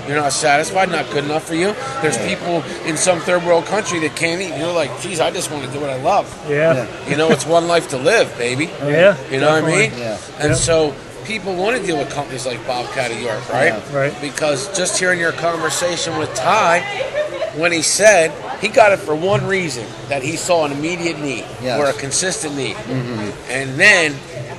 You're not satisfied. Not good enough for you. There's people in some third world country that can't eat. You're like, geez, I just want to do what I love. Yeah. You know, it's one life to live, baby. Yeah. You know what I mean? definitely. Yeah. And Yeah. so people want to deal with companies like Bobcat of York, right? Yeah. Right. Because just hearing your conversation with Ty, when he said he got it for one reason, that he saw an immediate need Yes. or a consistent need. And then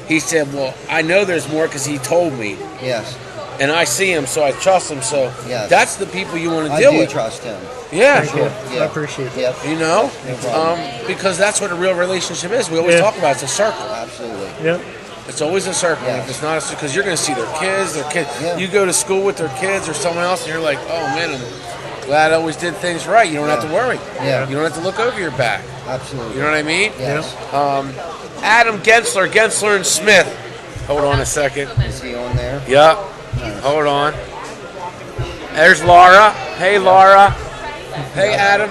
he said, well, I know there's more because he told me. Yes. and I see him, so I trust him. So Yes. that's the people you want to I deal do with. trust him. Yeah, Thank you. Yeah. I appreciate it. Yep. you know, No problem. because that's what a real relationship is. We always Yeah. talk about it's a circle. Absolutely. Yep. It's always a circle. Yes. If it's not because you're going to see their kids. Yeah. You go to school with their kids or someone else, and you're like, oh man, I'm glad I always did things right. You don't have to worry. Yeah. You don't have to look over your back. Absolutely. You know what I mean? Yes. Adam Gensler and Smith. Hold on a second. Is he on there? Yep. Nice. Hold on. There's Laura. Hey, Laura. Hey, Adam.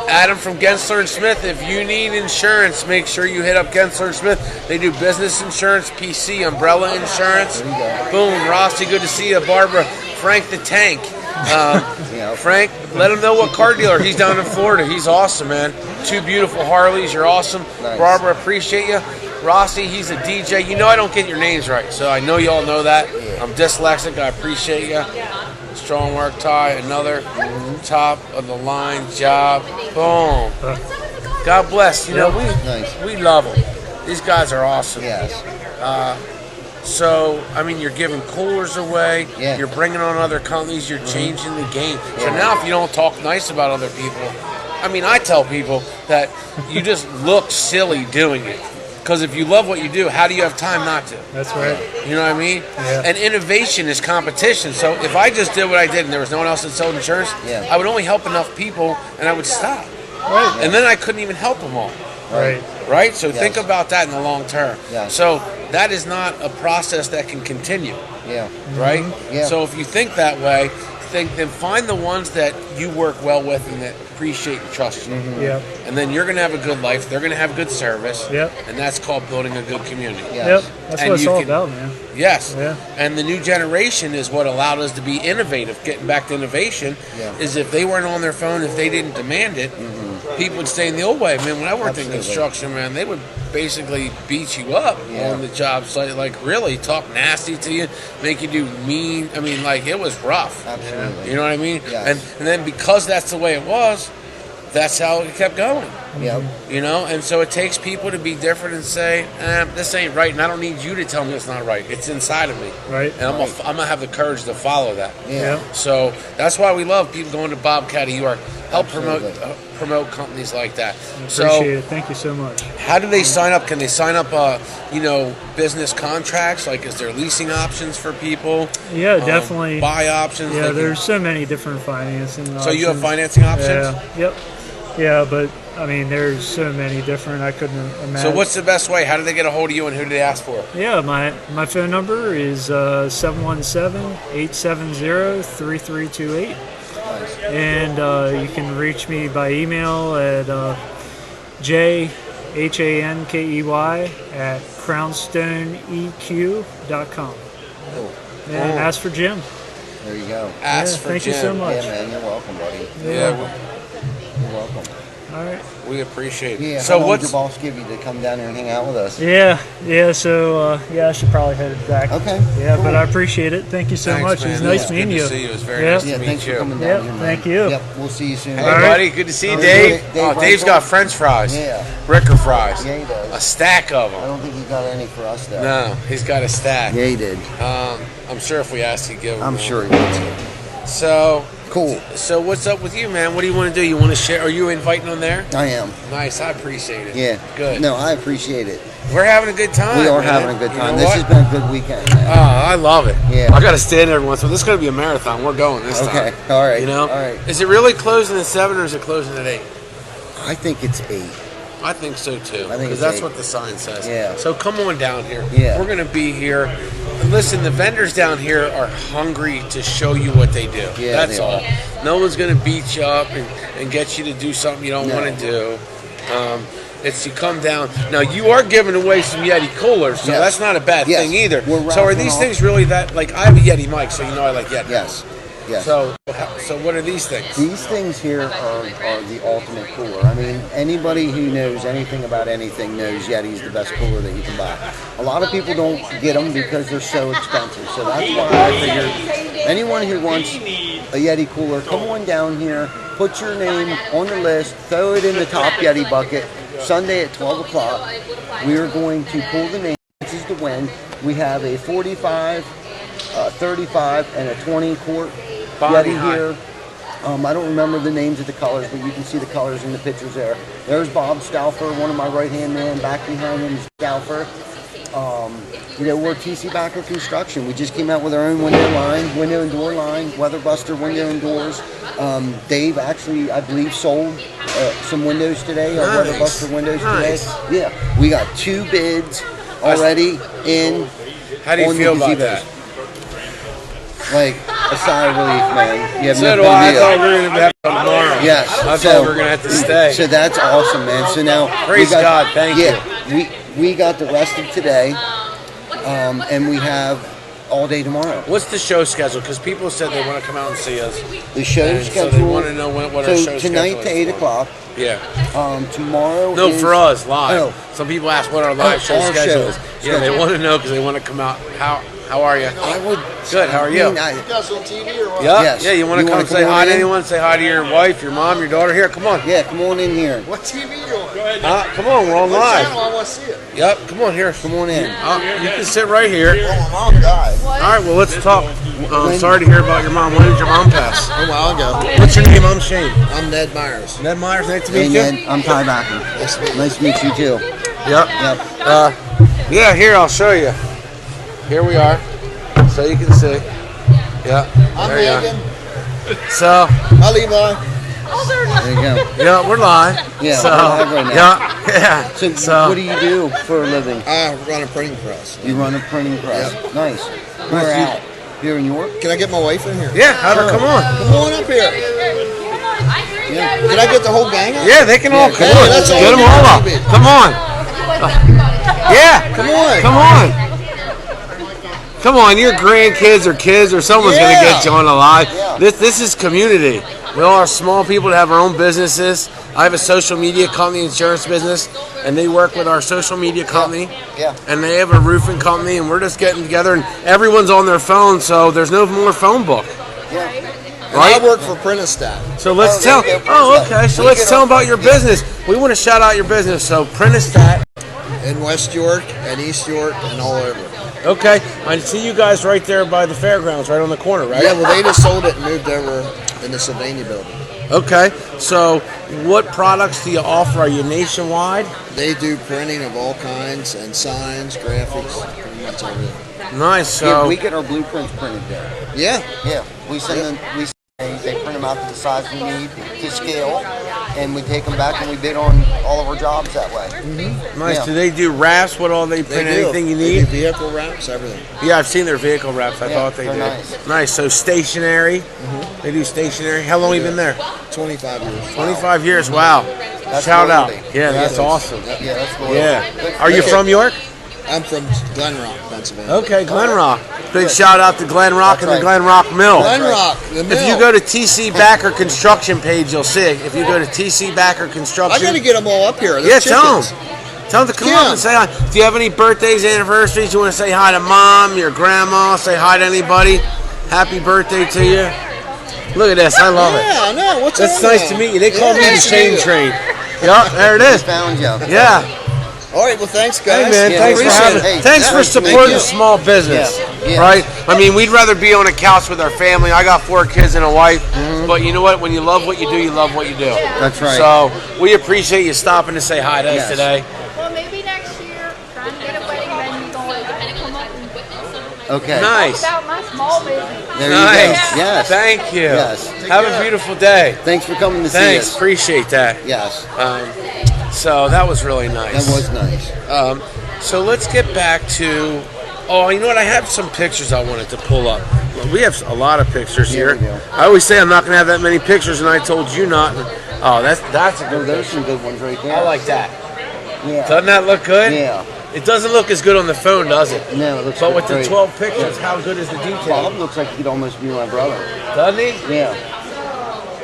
Adam from Gensler and Smith. If you need insurance, make sure you hit up Gensler and Smith. They do business insurance, PC, umbrella insurance. There you go. Boom. Rossi, good to see you. Barbara, Frank the Tank. Yeah. Frank, let him know what car dealer. He's down in Florida. He's awesome, man. 2 beautiful Harleys. You're awesome. Nice. Barbara, appreciate you. Rossi, he's a DJ. You know I don't get your names right, so I know you all know that. I'm dyslexic. I appreciate you. Strong work, Ty. Another top of the line job. Boom. God bless. You know, Nice. we love them. These guys are awesome. Yes. So, I mean, you're giving coolers away. Yeah. You're bringing on other companies. You're changing the game. So now if you don't talk nice about other people, I mean, I tell people that you just look silly doing it. Because if you love what you do, how do you have time not to? That's right. You know what I mean? Yeah. And innovation is competition. So if I just did what I did and there was no one else that sold insurance, Yeah. I would only help enough people and I would stop. Right. And then I couldn't even help them all. Right. Right? So Yes. think about that in the long term. Yes. So that is not a process that can continue. Yeah. Right? Yeah. So if you think that way, then find the ones that you work well with and that appreciate and trust you. Yep. And then you're going to have a good life. They're going to have good service. Yep. And that's called building a good community. Yes. Yep. That's And what it's you all can- about, man. Yes. Yeah. And the new generation is what allowed us to be innovative. Getting back to innovation Yeah. is if they weren't on their phone, if they didn't demand it, people would stay in the old way. Man, when I worked in Absolutely. construction, man, they would basically beat you up Yeah. on the job site. Like, really talk nasty to you, make you do mean. I mean, like, it was rough. Absolutely. You know what I mean? Yes. And then because that's the way it was, that's how it kept going. Yep. You know, and so it takes people to be different and say, this ain't right, and I don't need you to tell me it's not right. It's inside of me. Right. And I'm gonna have the courage to follow that. Yeah. So that's why we love people going to Bobcat of York. Help Absolutely. promote companies like that. Appreciate So it. Thank you so much. how do they sign up? Can they sign up, business contracts? Like, is there leasing options for people? Yeah, definitely. Buy options? Yeah, They can- there's so many different financing options. So you have financing options? Yeah. Yep. Yeah, but I mean, there's so many different. I couldn't imagine. So what's the best way? How do they get a hold of you, and who do they ask for? Yeah, my phone number is 717-870-3328. And you can reach me by email at jhankey@crownstoneeq.com. And ask for Jim. There you go. Ask Yeah, for thank you Jim. so much. Yeah, man. You're welcome, buddy. Yeah, You're welcome. All right. we appreciate it. Yeah. So how long did what's your boss give you to come down here and hang out with us? Yeah. So I should probably head back. Okay, Yeah, cool. but I appreciate it. Thank you so Thanks, much. It was man. nice It's meeting good you. to see you. It was very Yeah. nice to Yeah, meet thanks you. for coming down Yep, here, man. thank you. Yep, we'll see you soon. Hey, All right. buddy, good to see you, Hey, Dave. Dave Oh, Dave's Russell? got French fries. Yeah. Bricker fries. Yeah, he does. A stack of I them. don't think he got any for us, though. No, he's got a stack. Yeah, he did. I'm sure if we asked, he'd give them. I'm sure he would. So, Cool. what's up with you, man? What do you want to do? You want to share? Are you inviting them there? I am. Nice, I appreciate it. Yeah. Good. No, I appreciate it. We're having a good time. We are man. having a good You time. know This what? has been a good weekend, man. I love it. Yeah. I got to stand there once, but this is going to be a marathon. We're going this time. Okay. All right. You know? All right. Is it really closing at 7 or is it closing at 8? I think it's 8. I think so too. I think Because it's that's 8. what the sign says. Yeah. So come on down here. Yeah. We're going to be here. Listen, the vendors down here are hungry to show you what they do. Yeah, That's they all. are. No one's going to beat you up and get you to do something you don't No. want to do. It's you come down. Now, you are giving away some Yeti coolers, so Yes. that's not a bad Yes. thing either. We're So are raffling these off- things really that, like, I have a Yeti mic, so you know I like Yeti. Yes. Yes. So what are these things? These things here are the ultimate cooler. I mean, anybody who knows anything about anything knows Yeti's the best cooler that you can buy. A lot of people don't get them because they're so expensive. So that's why I figured anyone who wants a Yeti cooler, come on down here, put your name on the list, throw it in the top Yeti bucket. Sunday at 12 o'clock, we are going to pull the names to win. We have a 45 35 and a 20 quart Body Yeti height. here. I don't remember the names of the colors, but you can see the colors in the pictures there. There's Bob Stauffer, one of my right-hand men. Back behind him is Stauffer. We're TC Backer Construction. We just came out with our own window and door line, Weatherbuster window and doors. Dave actually, I believe, sold some windows today, our Nice. Weatherbuster windows Nice. today. Yeah, we got 2 bids already in. How do you on feel the about gazebos. that? Like a sigh of relief, man. You have So no do I. I idea. thought we were going to have it tomorrow. Yes. I thought we were going to have to stay. So that's awesome, man. So now Praise God. Thank you. We got the rest of today, and we have all day tomorrow. What's the show schedule? Because people said they want to come out and see us. The show And schedule. so they want to know what our show tonight schedule to is 8 for. o'clock. Yeah. Tomorrow. No, is, for us, live. Oh. Some people ask what our live show our schedule show is. Yeah, they schedule. want to know because they want to come out. How are you? I would. Good. How are you? I mean, You guys on TV or what? Yeah. Yes. Yeah. You want to You come wanna say come hi on to in? anyone? Say hi to your wife, your mom, your daughter. Here, come on. come on in here. What TV you on? Go ahead. Come on. We're on What live. channel? I want to see it. Yep. Come on here. Come on in. You can sit right here. Oh, my mom died. All right. Well, let's talk. Sorry to hear about your mom. When did your mom pass? A while ago. What's your name? I'm Shane. I'm Ned Myers. Ned Myers. Nice to Hey, meet you. Ned, I'm Ty Backer. Nice to meet you too. Yep. Yep. Yeah, here, I'll show you. Here we are. So you can see. Yeah. I'm there you are. Megan. So, Hi, Levi. There you go. yeah, we're live. Yeah, So, we're live right now. yeah. So, what do you do for a living? I run a printing press. You run a printing press. Nice. Where at? Here in York? Can I get my wife in here? Yeah, have her come on. Come on up here. Can I get the whole gang up? Yeah, they can all come Hey, on. that's all Get them we all up. need. Come on. Yeah, Come on. come on. Come on, your grandkids or kids or someone's going to Yeah. get you on the live. Yeah. This is community. We all are small people that have our own businesses. I have a social media company, insurance business, and they work with our social media company. Yeah. And they have a roofing company, and we're just getting together, and everyone's on their phone, so there's no more phone book. Yeah. Right? I work for Printastat. So let's Oh, tell. there you go. Oh, okay. So We let's get tell our- them about your business. We want to shout out your business. So Printastat. In West York and East York and all over. Okay. I see you guys right there by the fairgrounds, right on the corner, right? Yeah, well, they just sold it and moved over in the Sylvania building. Okay. So what products do you offer? Are you nationwide? They do printing of all kinds and signs, graphics, pretty much everything. Nice. So Yeah, we get our blueprints printed there. Yeah. Yeah, we send them. They print them out to the size we need to scale, and we take them back and we bid on all of our jobs that way. nice. yeah. Do they do wraps? What all they print? They do. Anything you They do need? vehicle wraps, everything. Yeah, I've seen their vehicle wraps. I Yeah, thought they they're did. nice. Nice. So stationary. They do stationary. How long you been there? 25 years. 25 years. Wow. That's Shout out. loyalty. Yeah, Yeah, that's it is. awesome. Yeah, that's loyal. Yeah. But- Are you Okay. from York? I'm from Glen Rock, Pennsylvania. Okay, Glen Rock. Big shout out to Glen Rock That's and the right. Glen Rock Mill. Glen Rock, the mill. If you go to TC Backer Construction page, you'll see it. If you go to TC Backer I Construction, got to get them all up here. They're yeah, tell chickens. them. Tell them to come Yeah. up and say hi. Do you have any birthdays, anniversaries? You want to say hi to mom, your grandma, say hi to anybody? Happy birthday to you. Look at this. I love it. Yeah, I know. What's That's on nice now? to meet you. They call Yeah, me the nice to Shane meet you. Train. Yeah, there it is. Found you. Yeah. All right, well, thanks, guys. Hey man, Yeah, thanks for appreciate having. it. Hey, thanks for thank you. supporting small business, Yeah, yeah. right? I mean, we'd rather be on a couch with our family. I got 4 kids and a wife, but you know what? When you love what you do, you love what you do. That's right. So we appreciate you stopping to say hi to us Yes. today. Well, maybe next year, try and get a wedding venue going. Come up and Okay. Nice, talk about my small business. There you nice. go. Yes. Thank you. Yes. Have a beautiful day. Thanks for coming to Thanks. see us. Appreciate that. Yes, So that was really nice. that was nice. So let's get back to. Oh, you know what? I have some pictures I wanted to pull up. We have a lot of pictures Yeah, here. we do. I always say I'm not going to have that many pictures, and I told you not. Oh, that's a Oh, good. there's Picture. some good ones right there. I like that. Yeah. Doesn't that look good? Yeah. It doesn't look as good on the phone, does it? No, it looks But with great. the 12 pictures, how good is the detail? Bob looks like he could almost be my brother. Doesn't he? Yeah.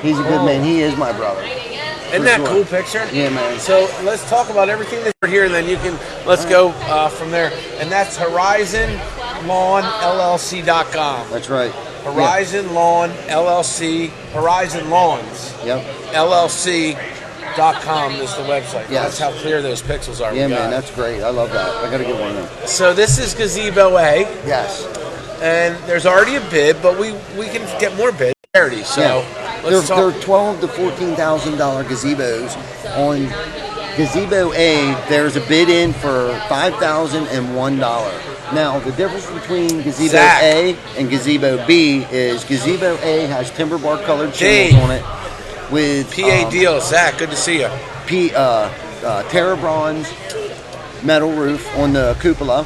He's a good man. He is my brother. Isn't For that sure. cool picture? Yeah, man. So let's talk about everything that's here, and then you can let's go from there. And that's HorizonLawnLLC.com. That's right. Horizon Lawn LLC, Horizon Lawns Yep. LLC.com is the website. Yes. That's how clear those pixels are. Yeah, We got man. it. That's great. I love that. I got to get one of them. So this is Gazebo A. Yes. and there's already a bid, but we can get more bids. So Yeah. let's They're talk. $12,000 to $14,000 gazebos. On gazebo A, there's a bid in for $5,001. Now, the difference between gazebo Zach. A and gazebo B is gazebo A has timber bark colored Dave. shingles on it with PA deal, Zach. Good to see you. Terra bronze metal roof on the cupola,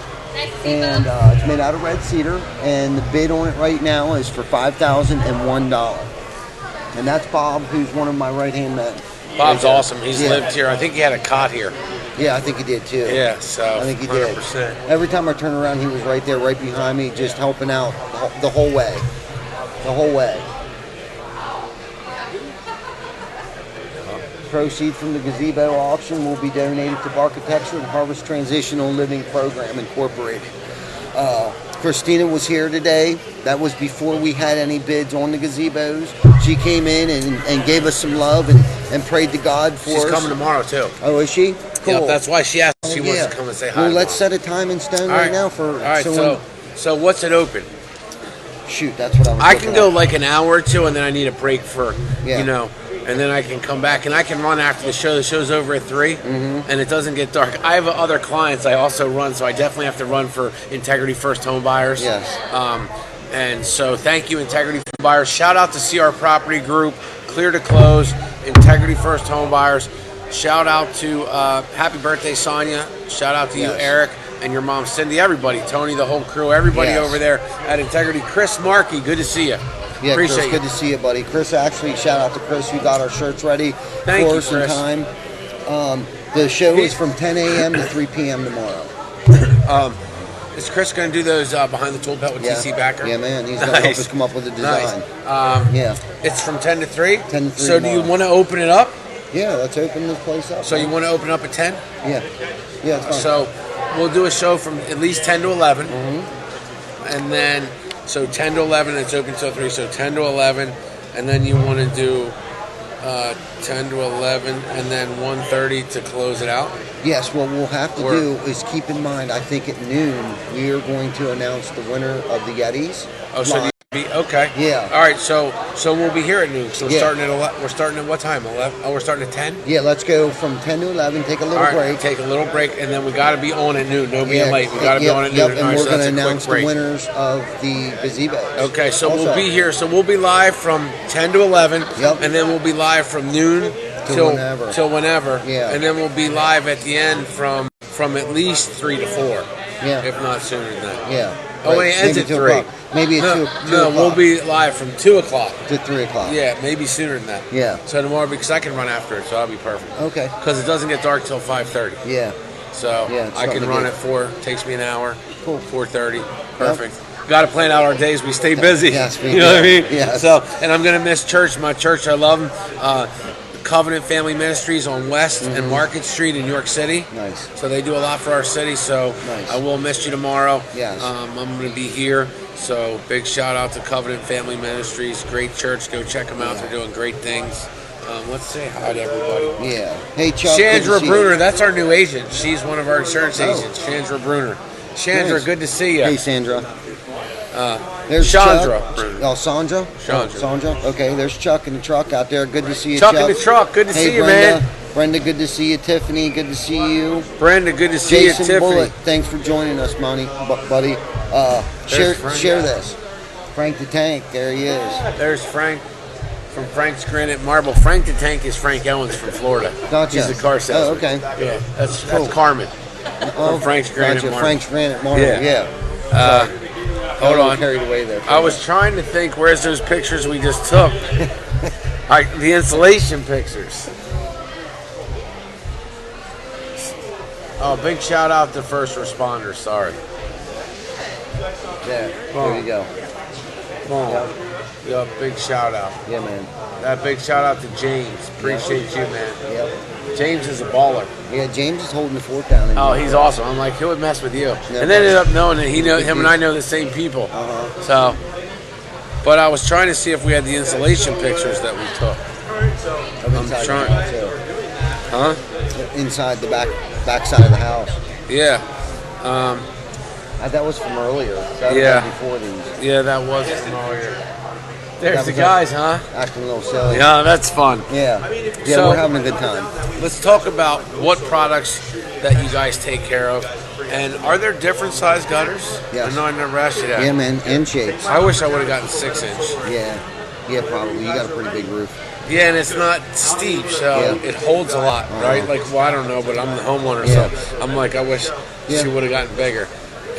and it's made out of red cedar. And the bid on it right now is for $5,001, and that's Bob, who's one of my right hand men. Bob's awesome. He's Yeah. lived here. I think he had a cot here. Yeah, I think he did too. Yeah, so I think he did. 100%. Every time I turn around, he was right there, right behind me, just helping out the whole way. The whole way. Proceeds from the gazebo auction will be donated to Architecture and Harvest Transitional Living Program Incorporated. Christina was here today. That was before we had any bids on the gazebos. She came in and gave us some love and prayed to God for She's us. coming tomorrow too. Oh, is she? Cool. Yeah, that's why she asked if she wants Yeah. to come and say hi. Well, let's tomorrow. set a time in stone All right now for. All right, when- so what's it open? shoot, that's what I was. I looking can go at. like an hour or two, and then I need a break for Yeah. and then I can come back and I can run after the show. The show's over at 3, and it doesn't get dark. I have other clients I also run, so I definitely have to run for Integrity First Home Buyers. Yes. And so thank you, Integrity First Home Buyers. Shout out to CR Property Group, Clear to Close, Integrity First Home Buyers. Shout out to happy birthday, Sonia. Shout out to you, Yes. Eric, and your mom, Cindy. Everybody, Tony, the whole crew, everybody Yes. over there at Integrity. Chris Markey, good to see you. Yeah, Appreciate Chris, you. good to see you, buddy. Chris, actually, shout out to Chris who got our shirts ready Thank for you, us in Chris. time. The show is from 10 a.m. to 3 p.m. tomorrow. Is Chris going to do those behind the tool belt with Yeah. TC Backer? Yeah, man. He's going to help Nice. us come up with a Nice. design. Yeah. It's from 10 to 3? 10 to 3 So do you tomorrow. want to open it up? Yeah, let's open this place up. So you want to open up at 10? Yeah. Yeah, it's fine. So we'll do a show from at least 10 to 11. Mm-hmm. And then, so 10 to 11, it's open till 3. So 10 to 11. And then you want to do 10 to 11 and then 1:30 to close it out. Yes, what we'll have to Or- do is keep in mind, I think at noon, we are going to announce the winner of the Yetis. Oh, so Live. okay. Yeah. All right, so we'll be here at noon. So we're Yeah. starting at 11. We're starting at what time? 11? Oh, we're starting at 10? Yeah, let's go from 10 to 11, take a little All right, break. take a little break, and then we got to be on at noon. No being late. We got to be yep, on at noon. yep, All and right, we're so going to that's a quick announce the break. winners of the gazebos. Okay, so Also, we'll be here. So we'll be live from 10 to 11, Yep. and then we'll be live from noon Till whenever. till whenever. Yeah. And then we'll be live at the end from at least 3 to 4, Yeah. if not sooner than that. Yeah. Oh, Right, it ends maybe at 2 3. o'clock. Maybe at No, 2 no, o'clock. we'll be live from 2 o'clock. to 3 o'clock. Yeah, maybe sooner than that. Yeah. So tomorrow, because I can run after it, so that'll be perfect. Okay. Because it doesn't get dark till 5:30. Yeah. So Yeah, it's I can something to run do. at 4. Takes me an hour. Cool. 4:30. Perfect. Got to plan out our days. We stay busy. Yes, we you know what I do. mean? Yes. So, and I'm gonna miss church. My church, I love them. Covenant Family Ministries on West and Market Street in New York City. Nice. So they do a lot for our city. So Nice. I will miss you tomorrow. Yes. I'm going to be here. So big shout out to Covenant Family Ministries. Great church. Go check them out. They're doing great things. Let's say hi to everybody. Yeah. Hey, Chuck. Chandra good to see Bruner, you. that's our new agent. She's one of our insurance Oh. agents. Chandra Bruner. Chandra, Nice. good to see you. Hey, Sandra. There's Chandra. Chuck. Oh, Sandra? Chandra. Oh, Sandra. Okay, there's Chuck in the truck out there. Good to see you, Chuck Chuck. in the truck. Good to Hey, see you, Brenda. man. Brenda, good to see you. Tiffany, good to see you. Brenda, good to see Jason you. Tiffany. Bullitt, thanks for joining us, buddy. Share Frank. this. Frank the Tank, there he is. There's Frank from Frank's Granite Marble. Frank the Tank is Frank Owens from Florida. Gotcha. He's a car salesman. Oh, okay. Yeah, that's Cool. Carmen Oh, from Frank's Granite gotcha. Marble. Frank's Granite Marble, Yeah. yeah. Hold on. Carried away there. I was trying to think, where's those pictures we just took? The installation pictures. Oh, big shout out to first responders. Sorry. There you go. Boom. Yep, big shout out. Yeah, man. That big shout out to James. Appreciate you, man. Yep. James is a baller. Yeah, James is holding the fort down. In Oh, there. he's awesome. I'm like, who would mess with you? Yeah, And then ended up knowing that him and I know the same people. Uh-huh. So, but I was trying to see if we had the installation pictures that we took. Of inside trying- the house, too. Huh? Inside the back side of the house. Yeah. That was from earlier. That Yeah. was before these. Yeah, that was familiar. There's That the was guys, huh? Acting a little silly. Yeah, that's fun. Yeah. Yeah, So- we're having a good time. Let's talk about what products that you guys take care of. And are there different size gutters? Yes. No, I never asked you that. Yeah, man. And shapes. I wish I would have gotten 6-inch. Yeah. Yeah, probably. You got a pretty big roof. Yeah, and it's not steep, so Yeah. it holds a lot, right? Like, well, I don't know, but I'm the homeowner, Yeah. so I'm like, I wish Yeah. she would have gotten bigger.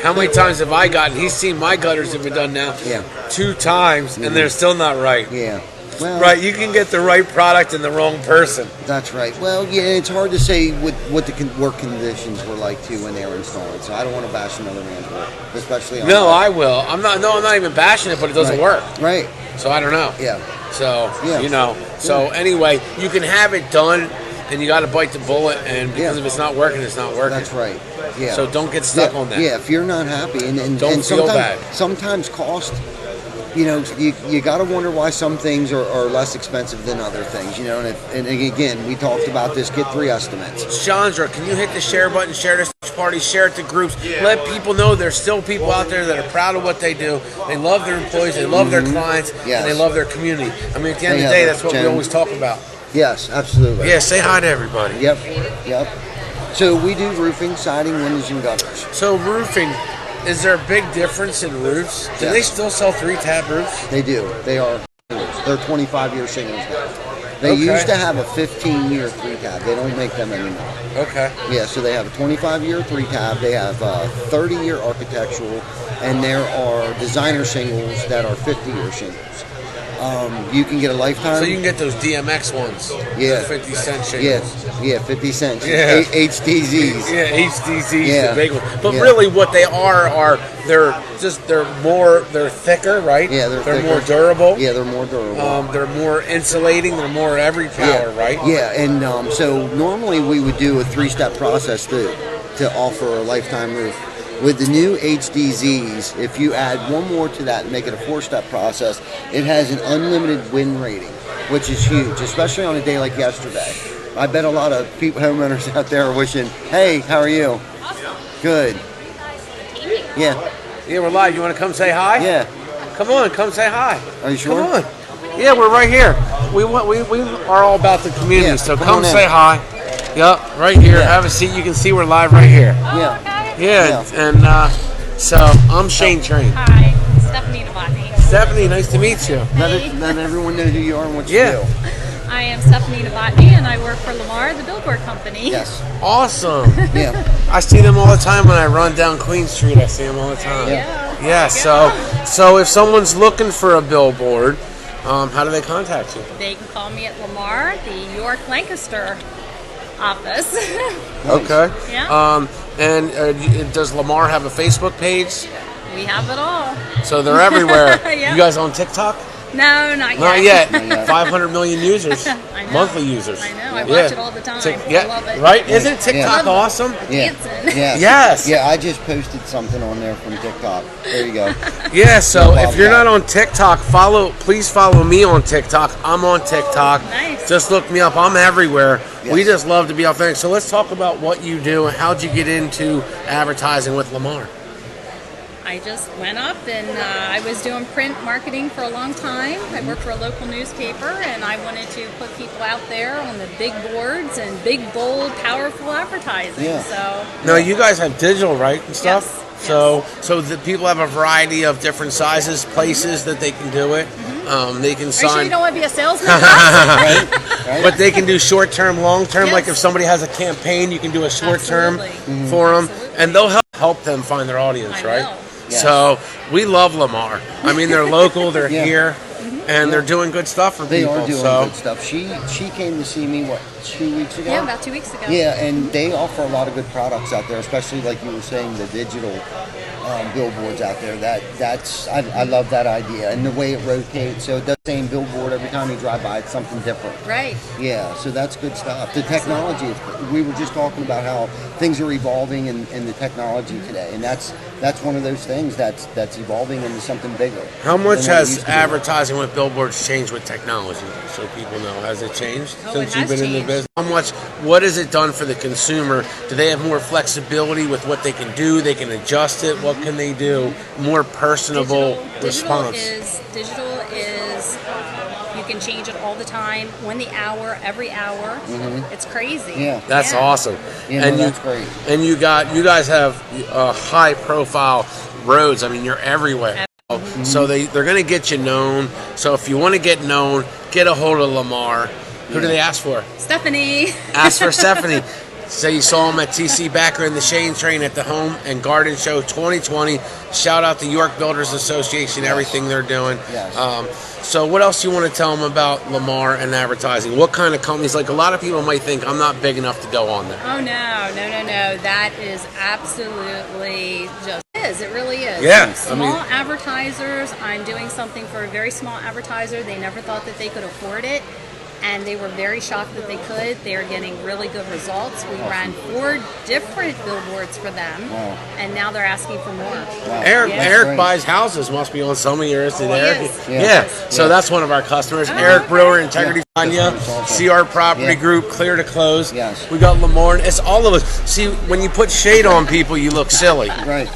How many times have I gotten? He's seen my gutters have been done now. Yeah. 2 times, and they're still not right. Yeah. Well, Right, you can get the right product in the wrong person. That's right. Well, yeah, it's hard to say what the work conditions were like too when they were installing. So I don't want to bash another man's work, especially on No, that. I will. I'm not even bashing it, but it doesn't work. Right. So I don't know. Yeah. So Yeah. you know. So anyway, you can have it done, and you got to bite the bullet. And because Yeah. if it's not working, it's not working. That's right. Yeah. So don't get stuck yeah, on that. Yeah, if you're not happy, and Don't and feel bad. Sometimes cost. You know, you got to wonder why some things are less expensive than other things. You know, and again, we talked about this. Get 3 estimates. Chandra, can you hit the share button, share this party, share it to groups, let people know there's still people out there that are proud of what they do. They love their employees, they love their clients, Yes. and they love their community. I mean, at the end Hey, of the day, Heather, that's what we Jen. always talk about. Yes, absolutely. Yeah, say hi to everybody. Yep. Yep. So we do roofing, siding, windows, and gutters. So roofing, is there a big difference in roofs? Do they Yes. still sell 3-tab roofs? They do. They are. They're 25-year shingles now. They Okay. used to have a 15-year 3-tab. They don't make them anymore. Okay. Yeah, so they have a 25-year 3-tab. They have 30-year architectural, and there are designer shingles that are 50-year shingles. You can get a lifetime. So you can get those DMX ones. Yeah. The 50-cent yeah, shingles. yeah, 50 cents. Yeah. HDZs. Yeah, HDZ's Yeah. the big one. But Yeah. really what they are they're thicker, right? Yeah, they're thicker. more durable. Yeah, they're more durable. They're more insulating, they're more every power, right? Yeah, and so normally we would do a 3-step process to offer a lifetime roof. With the new HDZs, if you add one more to that and make it a 4-step process, it has an unlimited wind rating, which is huge, especially on a day like yesterday. I bet a lot of homeowners out there are wishing, hey, how are you? Good. Yeah, Yeah, we're live. You want to come say hi? yeah. Come on, come say hi. Are you sure? Come on. Yeah, we're right here. We are all about the community, Yeah, so come come on in. say hi. Yep, right here. Yeah. Have a seat. You can see we're live right here. Yeah. Yeah, Yeah. and so I'm Shane Train. Hi, Stephanie Novotny. Stephanie, nice to meet you. Let everyone know who you are and what you Yeah. do. I am Stephanie Novotny, and I work for Lamar, the billboard company. Yes. Awesome. Yeah. I see them all the time when I run down Queen Street. I see them all the time. Yeah. Yeah. So if someone's looking for a billboard, how do they contact you? They can call me at Lamar, the York Lancaster office. Okay. Yeah. And does Lamar have a Facebook page? We have it all. So they're everywhere. Yeah. You guys on TikTok? No, not yet. Not yet. Not yet. 500 million users, I know. monthly users. I know. I watch it all the time. Yeah. I love it. Right? Isn't TikTok Yeah. awesome? Yeah. Dancing. Yeah. Yes. Yeah, I just posted something on there from TikTok. There you go. Yeah, so No if you're problem. not on TikTok, please follow me on TikTok. I'm on TikTok. Nice. Just look me up. I'm everywhere. We Yes. just love to be authentic. So let's talk about what you do and how'd you get into advertising with Lamar? I just went up and I was doing print marketing for a long time. I worked for a local newspaper and I wanted to put people out there on the big boards and big, bold, powerful advertising. Yeah. So No, you guys have digital, right, and stuff? Yes, So the people have a variety of different sizes, places that they can do it. They can are you sure sign, you don't want to be a salesman? Right? but they can do short term, long term. Like Yes. if somebody has a campaign, you can do a short term Absolutely. for them, Absolutely. and they'll help them find their audience, I right? know. Yes. So we love Lamar. I mean, they're local, they're Yeah. here, and they're doing good stuff for They people. are doing so good stuff. She came to see me, 2 weeks ago? Yeah, about 2 weeks ago. Yeah, and they offer a lot of good products out there, especially like you were saying, the digital billboards out there. I love that idea and the way it rotates. So it does the same billboard every time you drive by. It's something different. Right. Yeah, so that's good stuff. The technology, we were just talking about how things are evolving in the technology today, and that's one of those things that's evolving into something bigger. how much than what it has used to be. advertising with billboards changed with technology? So people know, has it changed Oh, since it you've has been in the changed. business? What has it done for the consumer? Do they have more flexibility with what they can do? They can adjust it. What can they do? More personable response. Digital is you can change it all the time, when the hour, every hour. It's crazy. Yeah. That's awesome. Yeah, no, that's great. And you guys have high profile roads. I mean, you're everywhere. So they're going to get you known. So if you want to get known, get a hold of Lamar. Who do they ask for? Stephanie. Ask for Stephanie. So you saw him at TC Backer and the Shane Train at the Home and Garden Show 2020. Shout out to York Builders Association, everything they're doing. Yes. So what else do you want to tell them about Lamar and advertising? What kind of companies? Like a lot of people might think I'm not big enough to go on there. Oh, no. That is absolutely just is. It really is. Yeah. Small advertisers. I'm doing something for a very small advertiser. They never thought that they could afford it. And they were very shocked that they could. They are getting really good results. We ran 4 different billboards for them, and now they're asking for more. Eric buys houses. Must be on some of yours, did Eric? Yes. Yeah. So that's one of our customers. Eric Brewer, Integrity Fanya, CR Property Group, Clear to Close. Yes. We got Lamar. It's all of us. See, when you put shade on people, you look silly. Right.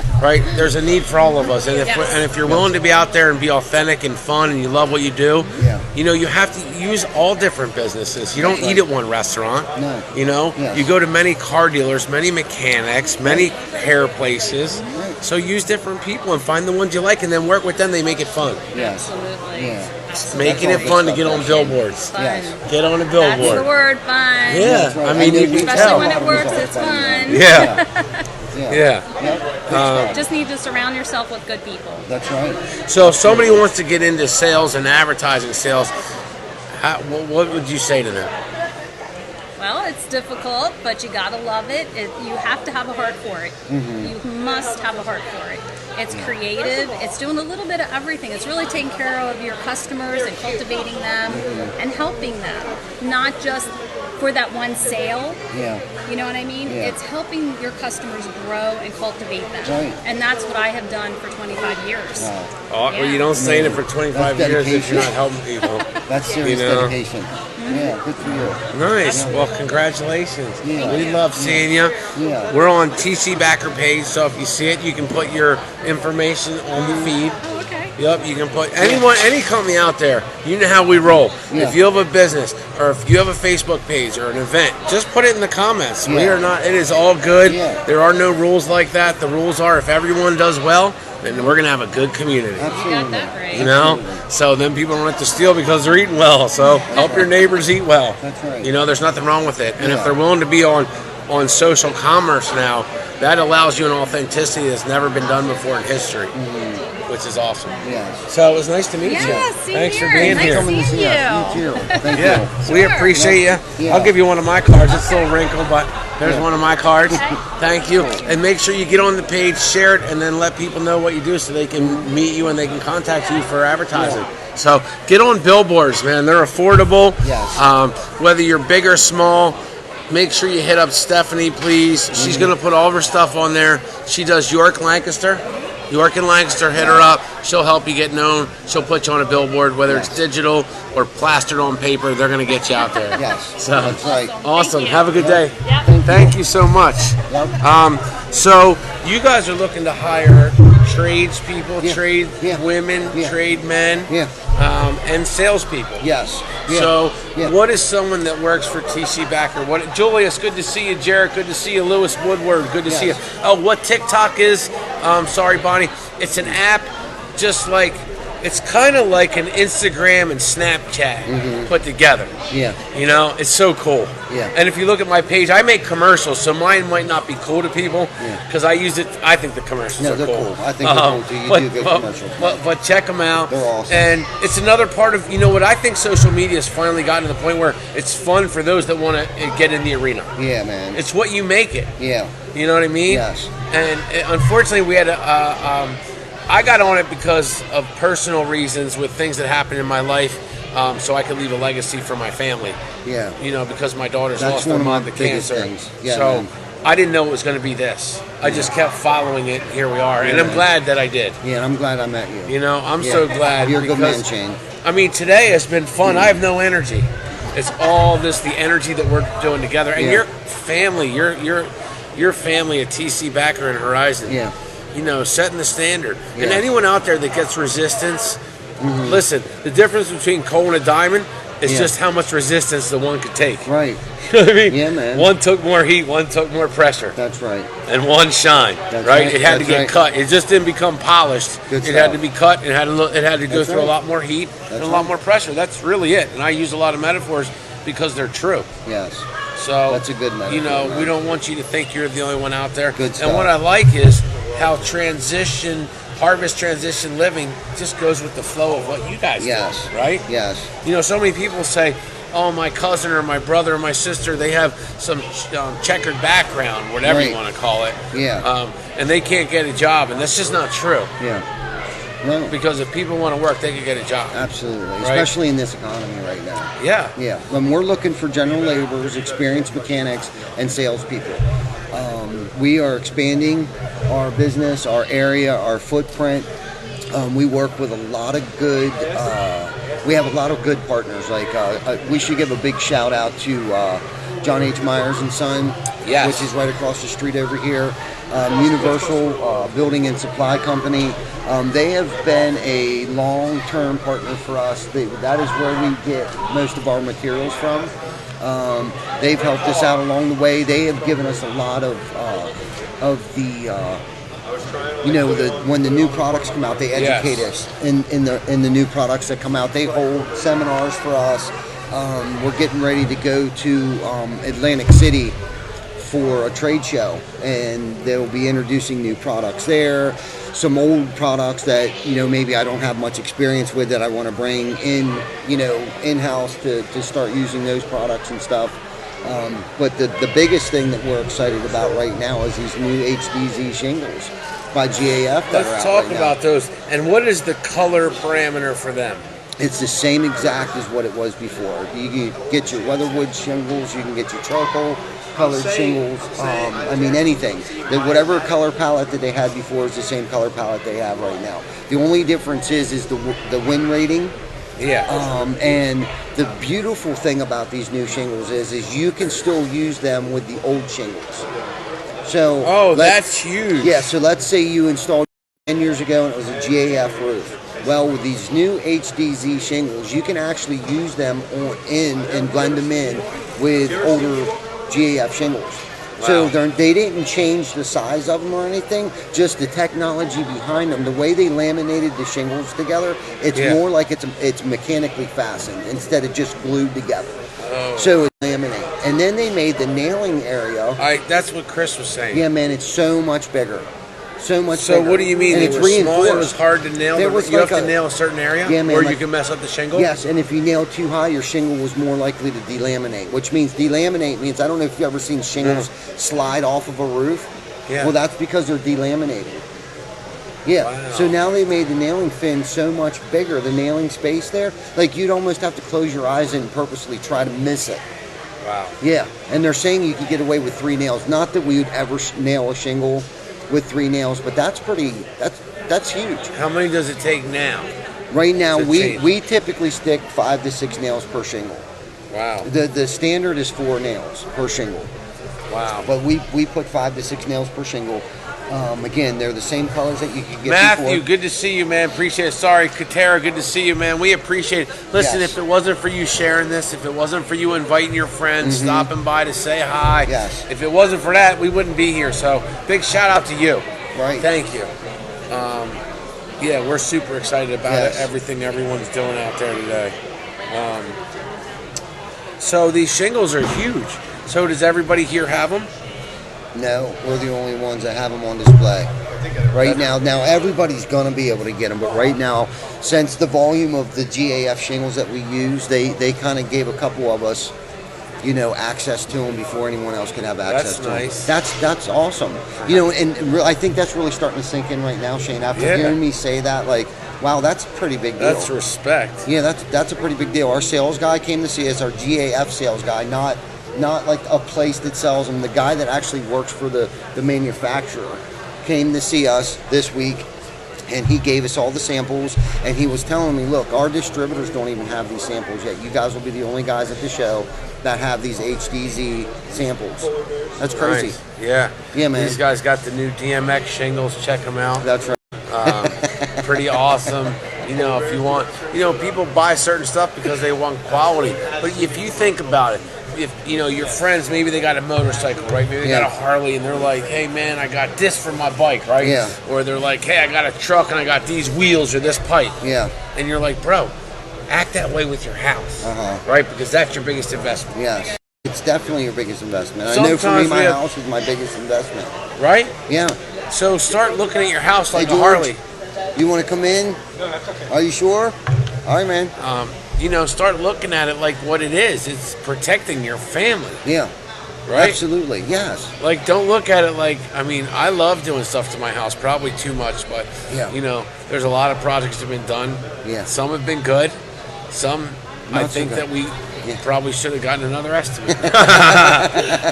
There's a need for all of us, and if you're willing to be out there and be authentic and fun, and you love what you do, you have to use all different businesses. You don't eat at one restaurant. No. You go to many car dealers, many mechanics, many hair places. So use different people and find the ones you like, and then work with them. They make it fun. Absolutely. Yeah. Making it fun to get on billboards. Fun. Yes. Get on a billboard. That's the word, fun. Yeah. right. I mean, you can Especially tell. when it works, it's fun. Yeah. Just need to surround yourself with good people. That's right. So if somebody wants to get into sales and advertising sales, what would you say to them? Well, it's difficult, but you gotta love it. You have to have a heart for it. You must have a heart for it. It's creative. It's doing a little bit of everything. It's really taking care of your customers and cultivating them and helping them, not just for that one sale. Yeah. You know what I mean? Yeah. It's helping your customers grow and cultivate them. Right. And that's what I have done for 25 years. Wow. Well, you don't stay in it for 25 That's years if dedication. you're not helping people. That's serious dedication. Mm-hmm. Yeah, good for you. Nice. Well, congratulations. Yeah. We love seeing you. Yeah. We're on TC Backer page, so if you see it, you can put your information on the feed. Oh, okay. Yep, you can put any company out there. You know how we roll. Yeah. If you have a business or if you have a Facebook page or an event, just put it in the comments. We Yeah. are not. It is all good. Yeah. There are no rules like that. The rules are if everyone does well, then we're gonna have a good community. You got Absolutely. that right. You know, so then people don't have to steal because they're eating well. So help your neighbors eat well. That's right. You know, there's nothing wrong with it. And if Yeah. they're willing to be on social commerce now, that allows you an authenticity that's never been done before in history, which is awesome. Yes. So it was nice to meet you. Yeah, see Thanks here. for being Nice here. to Coming to see see us. you. You too. Thank Yeah, you. we appreciate you. Yeah. I'll give you one of my cards. It's a little wrinkled, but there's Yeah. one of my cards. Thank you. And make sure you get on the page, share it, and then let people know what you do so they can meet you and they can contact you for advertising. So get on billboards, man. They're affordable. Yes. Whether you're big or small, make sure you hit up Stephanie, please. She's going to put all of her stuff on there. She does York, Lancaster. York and Lancaster, hit her up. She'll help you get known. She'll put you on a billboard, whether it's digital or plastered on paper. They're going to get you out there. Yes. So That's right. awesome. Thank you. Have a good day. Yep. Thank you so much. Yep. So you guys are looking to hire tradespeople, Yeah. trade Yeah. women, Yeah. trade men, Yeah. and salespeople. Yes. Yeah. So, Yeah. what is someone that works for TC Backer? What, Julius, good to see you. Jarrett, good to see you. Lewis Woodward, good to see you. Yes. Oh, what TikTok is? Sorry, Bonnie. It's an app, just like it's kind of like an Instagram and Snapchat put together. Yeah. You know, it's so cool. Yeah. And if you look at my page, I make commercials, so mine might not be cool to people Yeah. because I use it. I think the commercials No, are they're cool. cool. I think they're cool too. You do good commercials. But check them out. They're awesome. And it's another part of, you know what, I think social media has finally gotten to the point where it's fun for those that want to get in the arena. Yeah, man. It's what you make it. Yeah. You know what I mean? Yes. And unfortunately, we had I got on it because of personal reasons with things that happened in my life, so I could leave a legacy for my family. Yeah. You know, because my daughter's That's lost one her of my mom to biggest cancer. things. Yeah, so man. I didn't know it was going to be this. I just kept following it. Here we are, and I'm glad that I did. Yeah, and I'm glad I met you. You know, I'm Yeah. so glad. You're a good man, because, Shane. I mean, today has been fun. I have no energy. It's all this, the energy that we're doing together, and Yeah. your family, your family at TC Backer and Horizon. Yeah. You know, setting the standard. And Yeah. anyone out there that gets resistance, listen, the difference between coal and a diamond is Yeah. just how much resistance the one could take. Right. You know what I mean? Yeah, man. One took more heat, one took more pressure, That's right. and one shine. That's Right? right. It had to That's get right. cut. It just didn't become polished. Good It had stuff. to be cut. It had to look. It had to go That's through a right. lot more heat and a lot right. more pressure. That's really it. And I use a lot of metaphors because they're true. Yes. So That's a good metaphor, You know, man. we don't want you to think you're the only one out there. Good And stuff. what I like is how harvest transition living just goes with the flow of what you guys Yes. do, right? Yes. You know, so many people say, "Oh, my cousin or my brother or my sister, they have some checkered background, whatever you Right. want to call it, Yeah. and they can't get a job," and that's just not true. Yeah. No. Because if people want to work, they can get a job. Absolutely. Especially in this economy right now. Yeah. Yeah, and we're looking for general laborers, experienced mechanics, and salespeople. We are expanding our business, our area, our footprint. We work with a lot of good. We have a lot of good partners. Like we should give a big shout out to John H. Myers and Son, Yes. which is right across the street over here. Universal Building and Supply Company. They have been a long-term partner for us. That is where we get most of our materials from. They've helped us out along the way. They have given us a lot of the when the new products come out, they educate Yes. us in the new products that come out. They hold seminars for us. We're getting ready to go to Atlantic City for a trade show, and they'll be introducing new products there. Some old products that maybe I don't have much experience with that I want to bring in in-house to start using those products and stuff. But the biggest thing that we're excited about right now is these new HDZ shingles by GAF that are Let's out talk right now. about those. And what is the color parameter for them? It's the same exact as what it was before. You can get your weatherwood shingles, you can get your charcoal colored shingles, anything. Whatever color palette that they had before is the same color palette they have right now. The only difference is the wind rating. Yeah. And the beautiful thing about these new shingles is you can still use them with the old shingles. So that's huge. Yeah, so let's say you installed 10 years ago and it was a GAF roof. Well, with these new HDZ shingles, you can actually use them and blend them in with older GAF shingles. So they didn't change the size of them or anything, just the technology behind them. The way they laminated the shingles together, it's more like it's mechanically fastened instead of just glued together. So it's laminate. And then they made the nailing area. That's what Chris was saying. Yeah, man, it's so much bigger. So much So bigger. what do you mean? And They it's were small, reinforced. it was hard to nail. There was You have like to nail a certain area? Yeah, man, or like- you can mess up the shingle? Yes, and if you nail too high, your shingle was more likely to delaminate, which means delaminate means, I don't know if you've ever seen shingles slide off of a roof. Yeah. Well, that's because they're delaminated. Yeah, Wow. so now they made the nailing fin so much bigger, the nailing space there, like you'd almost have to close your eyes and purposely try to miss it. Wow. Yeah, and they're saying you could get away with 3 nails. Not that we would ever nail a shingle with 3 nails, but that's huge. How many does it take now? Right now, To change. we typically stick 5 to 6 nails per shingle. Wow. The standard is 4 nails per shingle, Wow. but we put 5 to 6 nails per shingle. Again, they're the same colors that you could get Matthew, before. good to see you, man. Appreciate it. Sorry, Katera, good to see you, man. We appreciate it. Listen, Yes. if it wasn't for you sharing this, if it wasn't for you inviting your friends, stopping by to say hi, Yes. if it wasn't for that, we wouldn't be here. So, big shout out to you. Right. Thank you. Yeah, we're super excited about Yes. everything everyone's doing out there today. So these shingles are huge. So does everybody here have them? No, we're the only ones that have them on display. Right now everybody's gonna be able to get them, but right now, since the volume of the GAF shingles that we use, they kind of gave a couple of us, access to them before anyone else can have access That's to nice. them. That's awesome. I think that's really starting to sink in right now, Shane. After Yeah. hearing me say that, like, wow, that's a pretty big deal. That's respect. Yeah, that's a pretty big deal. Our sales guy came to see us, our GAF sales guy, not like a place that sells them. The guy that actually works for the manufacturer came to see us this week, And he gave us all the samples, and he was telling me, look, our distributors don't even have these samples yet. You guys will be the only guys at the show that have these HDZ samples. That's crazy. Nice. Yeah. Yeah, man. These guys got the new DMX shingles. Check them out. That's right. Pretty awesome. You know, if you want, you know, people buy certain stuff because they want quality. But if you think about it, if, you know, your friends, maybe they got a motorcycle, right? Maybe they got a Harley, and they're like, hey, man, I got this for my bike, right? Yeah. Or they're like, hey, I got a truck, and I got these wheels or this pipe. Yeah. And you're like, bro, act that way with your house, right? Because that's your biggest investment. Yes. It's definitely your biggest investment. I know for me, my house is my biggest investment. Right? Yeah. So start looking at your house like Hey, a Harley. You want to come in? Are you sure? All right, man. You know, start looking at it like what it is. It's protecting your family. Yeah. Right? Absolutely. Yes. Like, don't look at it like, I mean, I love doing stuff to my house, probably too much, but, you know, there's a lot of projects that have been done. Yeah. Some have been good. Some, I Not so think good. that we Yeah. probably should have gotten another estimate.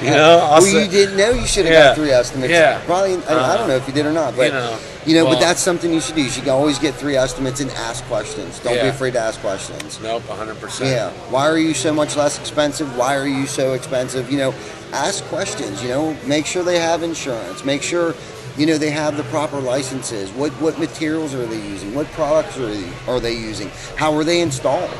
You know? Well, you didn't know you should have got 3 estimates. Yeah. Probably, I don't know if you did or not, but, well, but that's something you should do. You should always get 3 estimates and ask questions. Don't be afraid to ask questions. Nope, 100%. Yeah. Why are you so much less expensive? Why are you so expensive? You know, ask questions, you know, make sure they have insurance. Make sure, you know, they have the proper licenses. What materials are they using? What products are they using? How are they installed?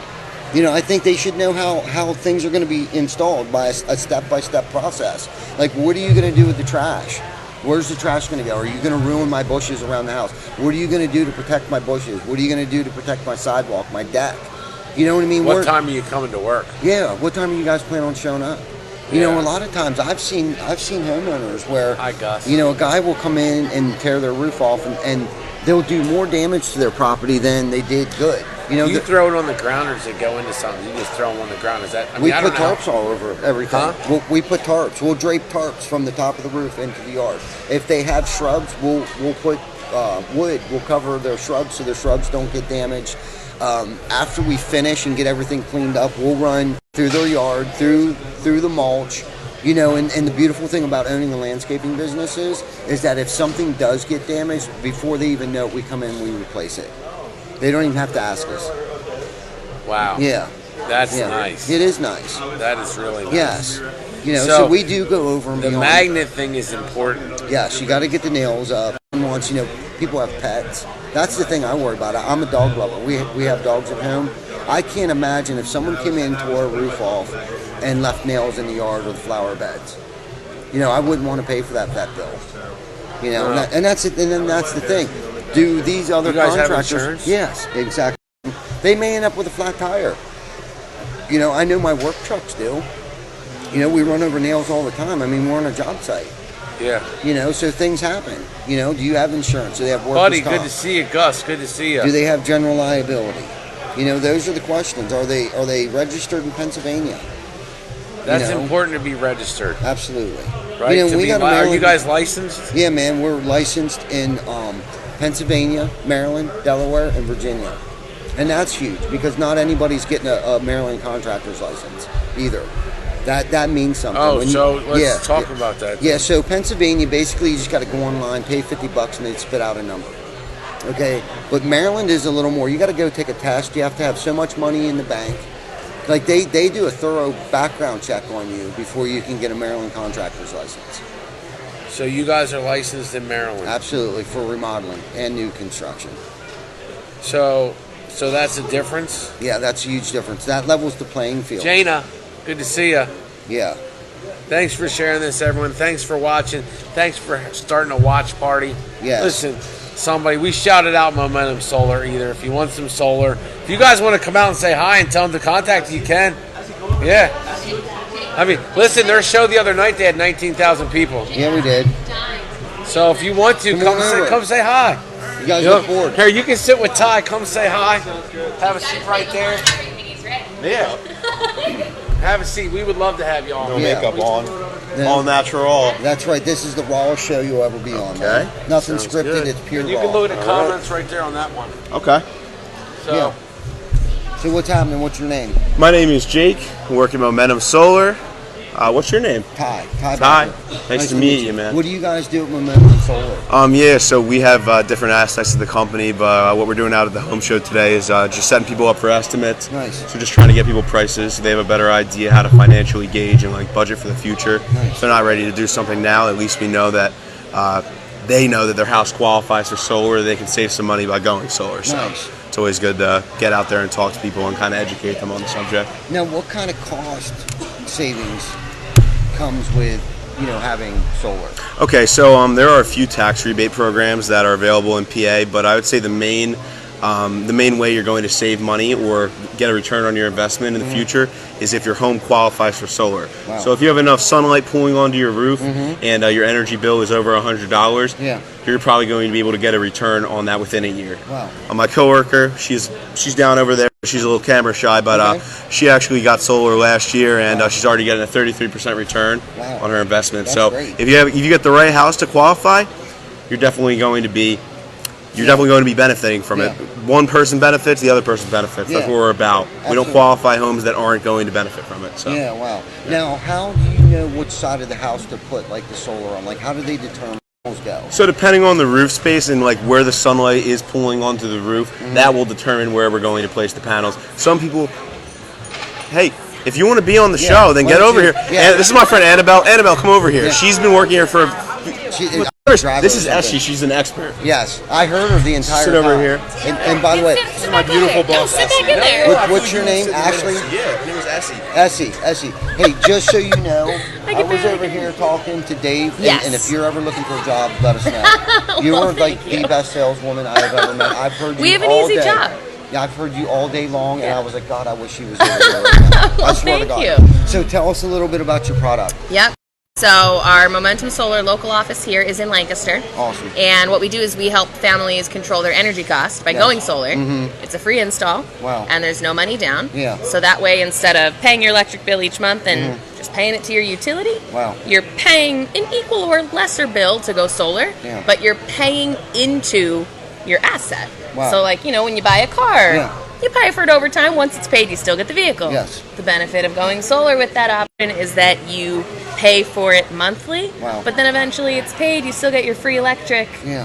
You know, I think they should know how things are going to be installed by a step-by-step process. Like, what are you going to do with the trash? Where's the trash going to go? Are you going to ruin my bushes around the house? What are you going to do to protect my bushes? What are you going to do to protect my sidewalk, my deck? You know what I mean? What time are you coming to work? Yeah, what time are you guys planning on showing up? You know, a lot of times I've seen homeowners where, you know, a guy will come in and tear their roof off and they'll do more damage to their property than they did good. You know, Do you throw it on the ground, or does it go into something? You just throw them on the ground. Is that? I mean, we I put don't know. tarps all over everything. Huh? We put tarps. We'll drape tarps from the top of the roof into the yard. If they have shrubs, we'll put wood. We'll cover their shrubs so their shrubs don't get damaged. After we finish and get everything cleaned up, we'll run through their yard, through the mulch. You know, and the beautiful thing about owning a landscaping business is that if something does get damaged, before they even know it, we come in and we replace it. They don't even have to ask us. Wow. Yeah. That's nice. It is nice. That is really nice. Yes. You know, so we do go over and the beyond. magnet thing is important. Yes, you got to get the nails up. And once, you know, people have pets. That's the thing I worry about. I'm a dog lover. We have dogs at home. I can't imagine if someone came in, tore a roof off, and left nails in the yard or the flower beds. You know, I wouldn't want to pay for that vet bill. You know, and that's it. And then that's the thing. Do these other You guys have contractors? insurance? Yes, exactly. They may end up with a flat tire. You know, I know my work trucks do. You know, we run over nails all the time. I mean, we're on a job site. Yeah. You know, so things happen. You know, do you have insurance? Do they have workers' Buddy, comp? good to see you, Gus. Good to see you. Do they have general liability? You know, those are the questions. Are they registered in Pennsylvania? That's you know? important to be registered. Absolutely. Right? You know, we got a Are Maryland, you guys licensed? Yeah, man, we're licensed in Pennsylvania, Maryland, Delaware, and Virginia. And that's huge because not anybody's getting a Maryland contractor's license either. That means something. Oh, so let's talk about that. Yeah, so Pennsylvania, basically you just got to go online, pay $50, and they spit out a number. Okay, but Maryland is a little more. You got to go take a test. You have to have so much money in the bank. Like they do a thorough background check on you before you can get a Maryland contractor's license. So you guys are licensed in Maryland? Absolutely, for remodeling and new construction. So that's a difference? Yeah, that's a huge difference. That levels the playing field. Jana, good to see you. Yeah. Thanks for sharing this, everyone. Thanks for watching. Thanks for starting a watch party. Yes. Listen, somebody, we shouted out Momentum Solar either. If you want some solar, if you guys want to come out and say hi and tell them to contact you, can. Yeah. I mean, listen, their show the other night, they had 19,000 people. Yeah, we did. So if you want to, come say hi. You guys look bored. Here, you can sit with Ty. Come say hi. Have a seat right there. Yeah. Have a seat. We would love to have you on. No makeup on. All natural. That's right. This is the rawest show you'll ever be on. Okay. Man. Nothing Sounds scripted. good. It's pure And you raw. can look at the comments right there on that one. Okay. So, Yeah. So what's happening? What's your name? My name is Jake. I work at Momentum Solar. What's your name? Ty. Ty. Baker. Nice to meet you, man. What do you guys do at Momentum Solar? Yeah, so we have different aspects of the company, but what we're doing out at the home show today is just setting people up for estimates. Nice. So just trying to get people prices so they have a better idea how to financially gauge and like budget for the future. Nice. If they're not ready to do something now, at least we know that they know that their house qualifies for solar. They can save some money by going solar. So Nice. it's always good to get out there and talk to people and kind of educate them on the subject. Now, what kind of cost savings comes with having solar? Okay, so there are a few tax rebate programs that are available in PA, but I would say the main way you're going to save money or get a return on your investment in the future is if your home qualifies for solar. Wow. So if you have enough sunlight pooling onto your roof and your energy bill is over $100, Yeah. you're probably going to be able to get a return on that within a year. Wow. My coworker, she's down over there. She's a little camera shy, but Okay. she actually got solar last year, and she's already getting a 33% return Wow. on her investment. That's so great. if you get the right house to qualify, you're definitely going to be benefiting from it. Yeah. One person benefits, the other person benefits. That's Yeah. what we're about. We Absolutely. don't qualify homes that aren't going to benefit from it. So Yeah, wow. Now, how do you know which side of the house to put like the solar on? Like, how do they determine those go? So depending on the roof space and like where the sunlight is pulling onto the roof, that will determine where we're going to place the panels. Some people, hey, if you want to be on the Yeah, show, then why get don't over you- here. yeah. And this is my friend Annabelle. Annabelle, come over here. Yeah. She's been working here for. This is Essie. Essie. She's an expert. Yes, I heard her the entire Sit over time. here. And by the way, Sit my beautiful boss. Sit back in there. what's your name, Ashley? Yeah, her name is Essie. Essie. Hey, just so you know, I can was barely over here talking to Dave, Yes. and if you're ever looking for a job, let us know. You are like thank you. the best saleswoman I have ever met. I've heard you We have an all easy day. job. Yeah, I've heard you all day long, and I was like, God, I wish he was over here right now. I Well, swear to thank God. you. So tell us a little bit about your product. Yep. So our Momentum Solar local office here is in Lancaster. Awesome. And what we do is we help families control their energy cost by Yes. going solar. It's a free install. Wow. And there's no money down. Yeah. So that way, instead of paying your electric bill each month and just paying it to your utility, Wow. you're paying an equal or lesser bill to go solar, Yeah. but you're paying into your asset. Wow. So like, when you buy a car, Yeah. you pay for it over time. Once it's paid, you still get the vehicle. Yes. The benefit of going solar with that option is that you pay for it monthly, Wow. but then eventually it's paid. You still get your free electric, Yeah.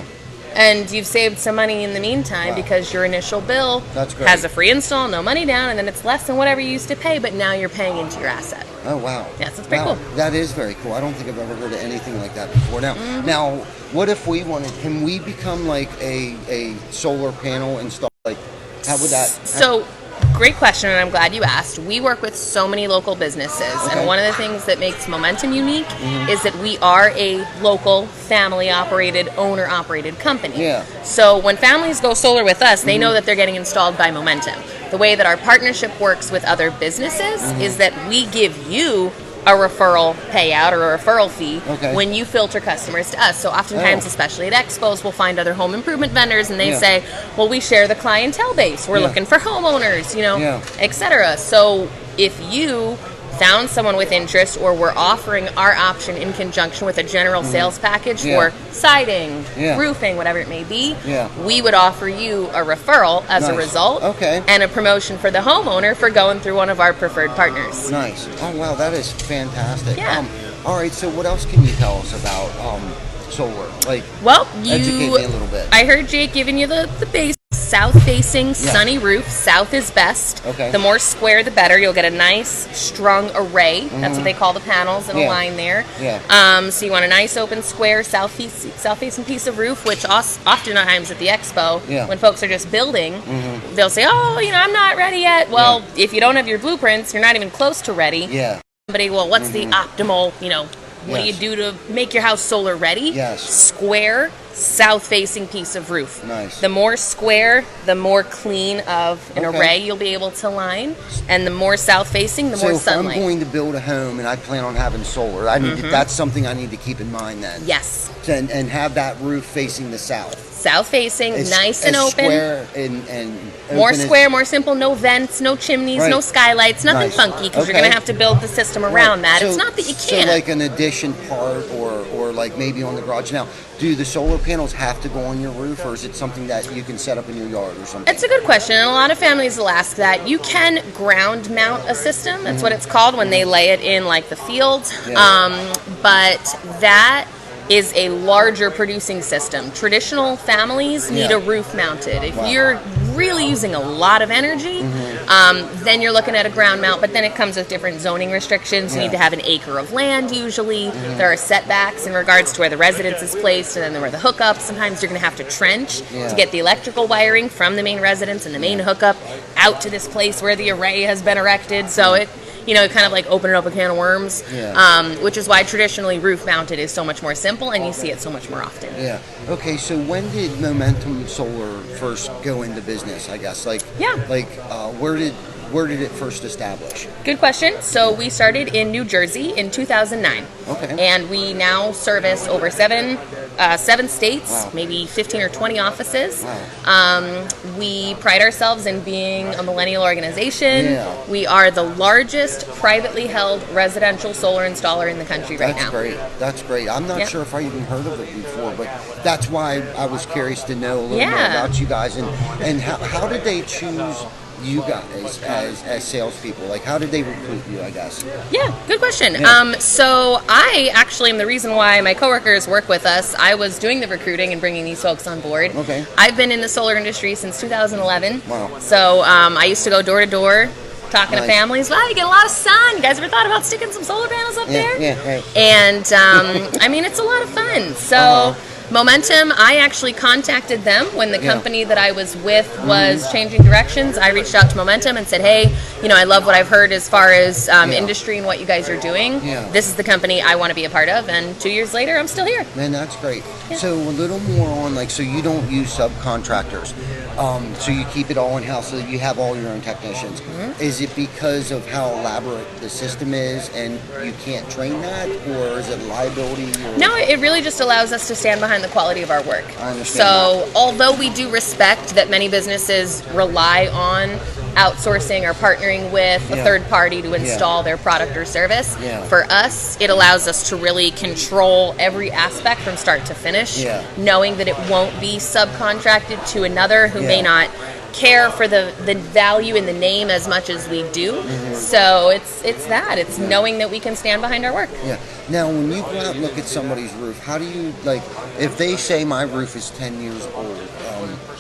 and you've saved some money in the meantime Wow. because your initial bill That's great. has a free install, no money down, and then it's less than whatever you used to pay, but now you're paying into your asset. Oh wow. Yes, it's pretty Wow. cool. That is very cool. I don't think I've ever heard of anything like that before. Now, what if we wanted? Can we become like a solar panel install? Like, how would that? So, great question, and I'm glad you asked. We work with so many local businesses, Okay. and one of the things that makes Momentum unique is that we are a local, family-operated, owner-operated company. Yeah. So when families go solar with us, they know that they're getting installed by Momentum. The way that our partnership works with other businesses is that we give you a referral payout or a referral fee Okay. when you filter customers to us. So oftentimes, Oh. especially at expos, we'll find other home improvement vendors and they Yeah. say, well, we share the clientele base. We're Yeah. looking for homeowners, Yeah. etc. So if you found someone with interest or we're offering our option in conjunction with a general sales package Yeah. for siding, Yeah. roofing, whatever it may be, Yeah. we would offer you a referral as a Nice. result Okay. and a promotion for the homeowner for going through one of our preferred partners. Nice. Oh wow, that is fantastic. Yeah. All right. So what else can you tell us about solar? Like, Well, educate me a little bit. I heard Jake giving you the base. South-facing, sunny roof. South is best. Okay. The more square, the better. You'll get a nice, strung array. That's what they call the panels in a Yeah. line there. Yeah. So you want a nice, open, square, south-facing piece of roof, which oftentimes at the expo, Yeah. when folks are just building, they'll say, "Oh, I'm not ready yet." Well, if you don't have your blueprints, you're not even close to ready. Yeah. Somebody, well, what's the optimal, what do you Yes. do to make your house solar ready? Yes. Square, south-facing piece of roof. Nice. The more square, the more clean of an Okay. array you'll be able to line, and the more south-facing, the So more if sunlight. I'm going to build a home and I plan on having solar, I need to, that's something I need to keep in mind then. Yes. And have that roof facing the south. South-facing, As- nice and as open. Square and More open as- square, more simple, no vents, no chimneys, Right. no skylights, nothing Nice. funky, because you're Okay. going to have to build the system around that. So- It's not that you can't. So like an addition part or like maybe on the garage. Now, do the solar panels have to go on your roof, or is it something that you can set up in your yard or something? It's a good question, and a lot of families will ask that. You can ground mount a system. That's what it's called when they lay it in like the field. Yeah. But that is a larger producing system. Traditional families need a roof mounted. If you're really using a lot of energy, then you're looking at a ground mount, but then it comes with different zoning restrictions. You need to have an acre of land usually. There are setbacks in regards to where the residence is placed, and then where the hookup. Sometimes you're going to have to trench to get the electrical wiring from the main residence and the main hookup out to this place where the array has been erected. So it kind of like opening up a can of worms, which is why traditionally roof mounted is so much more simple, and you see it so much more often. Yeah. Okay, so when did Momentum Solar first go into business, I guess? Where did it first establish? Good question. So we started in New Jersey in 2009. Okay. And we now service over seven states, maybe 15 or 20 offices. Wow. We pride ourselves in being a millennial organization. Yeah. We are the largest privately held residential solar installer in the country right now. That's great. That's great. I'm not sure if I even heard of it before, but that's why I was curious to know a little more about you guys. And how did they choose you guys as salespeople? Like, how did they recruit you, I guess? Yeah, good question. Yeah. So I actually am the reason why my coworkers work with us. I was doing the recruiting and bringing these folks on board. Okay. I've been in the solar industry since 2011. Wow. So I used to go door to door talking to Nice. families. Wow, you get a lot of sun. You guys ever thought about sticking some solar panels up there? Yeah, right. And I mean, it's a lot of fun. So Momentum, I actually contacted them when the company that I was with was changing directions. I reached out to Momentum and said, hey, I love what I've heard as far as industry and what you guys are doing. Yeah. This is the company I want to be a part of. And 2 years later, I'm still here. Man, that's great. So a little more on so you don't use subcontractors. So you keep it all in-house, so you have all your own technicians. Is it because of how elaborate the system is and you can't train that, or is it liability? Or? No, it really just allows us to stand behind the quality of our work. I understand So although we do respect that many businesses rely on outsourcing or partnering with a third party to install their product or service, for us, it allows us to really control every aspect from start to finish, knowing that it won't be subcontracted to another who may not care for the value in the name as much as we do. So it's knowing that we can stand behind our work. Yeah. Now, when you go out and look at somebody's roof, how do you, if they say my roof is 10 years old,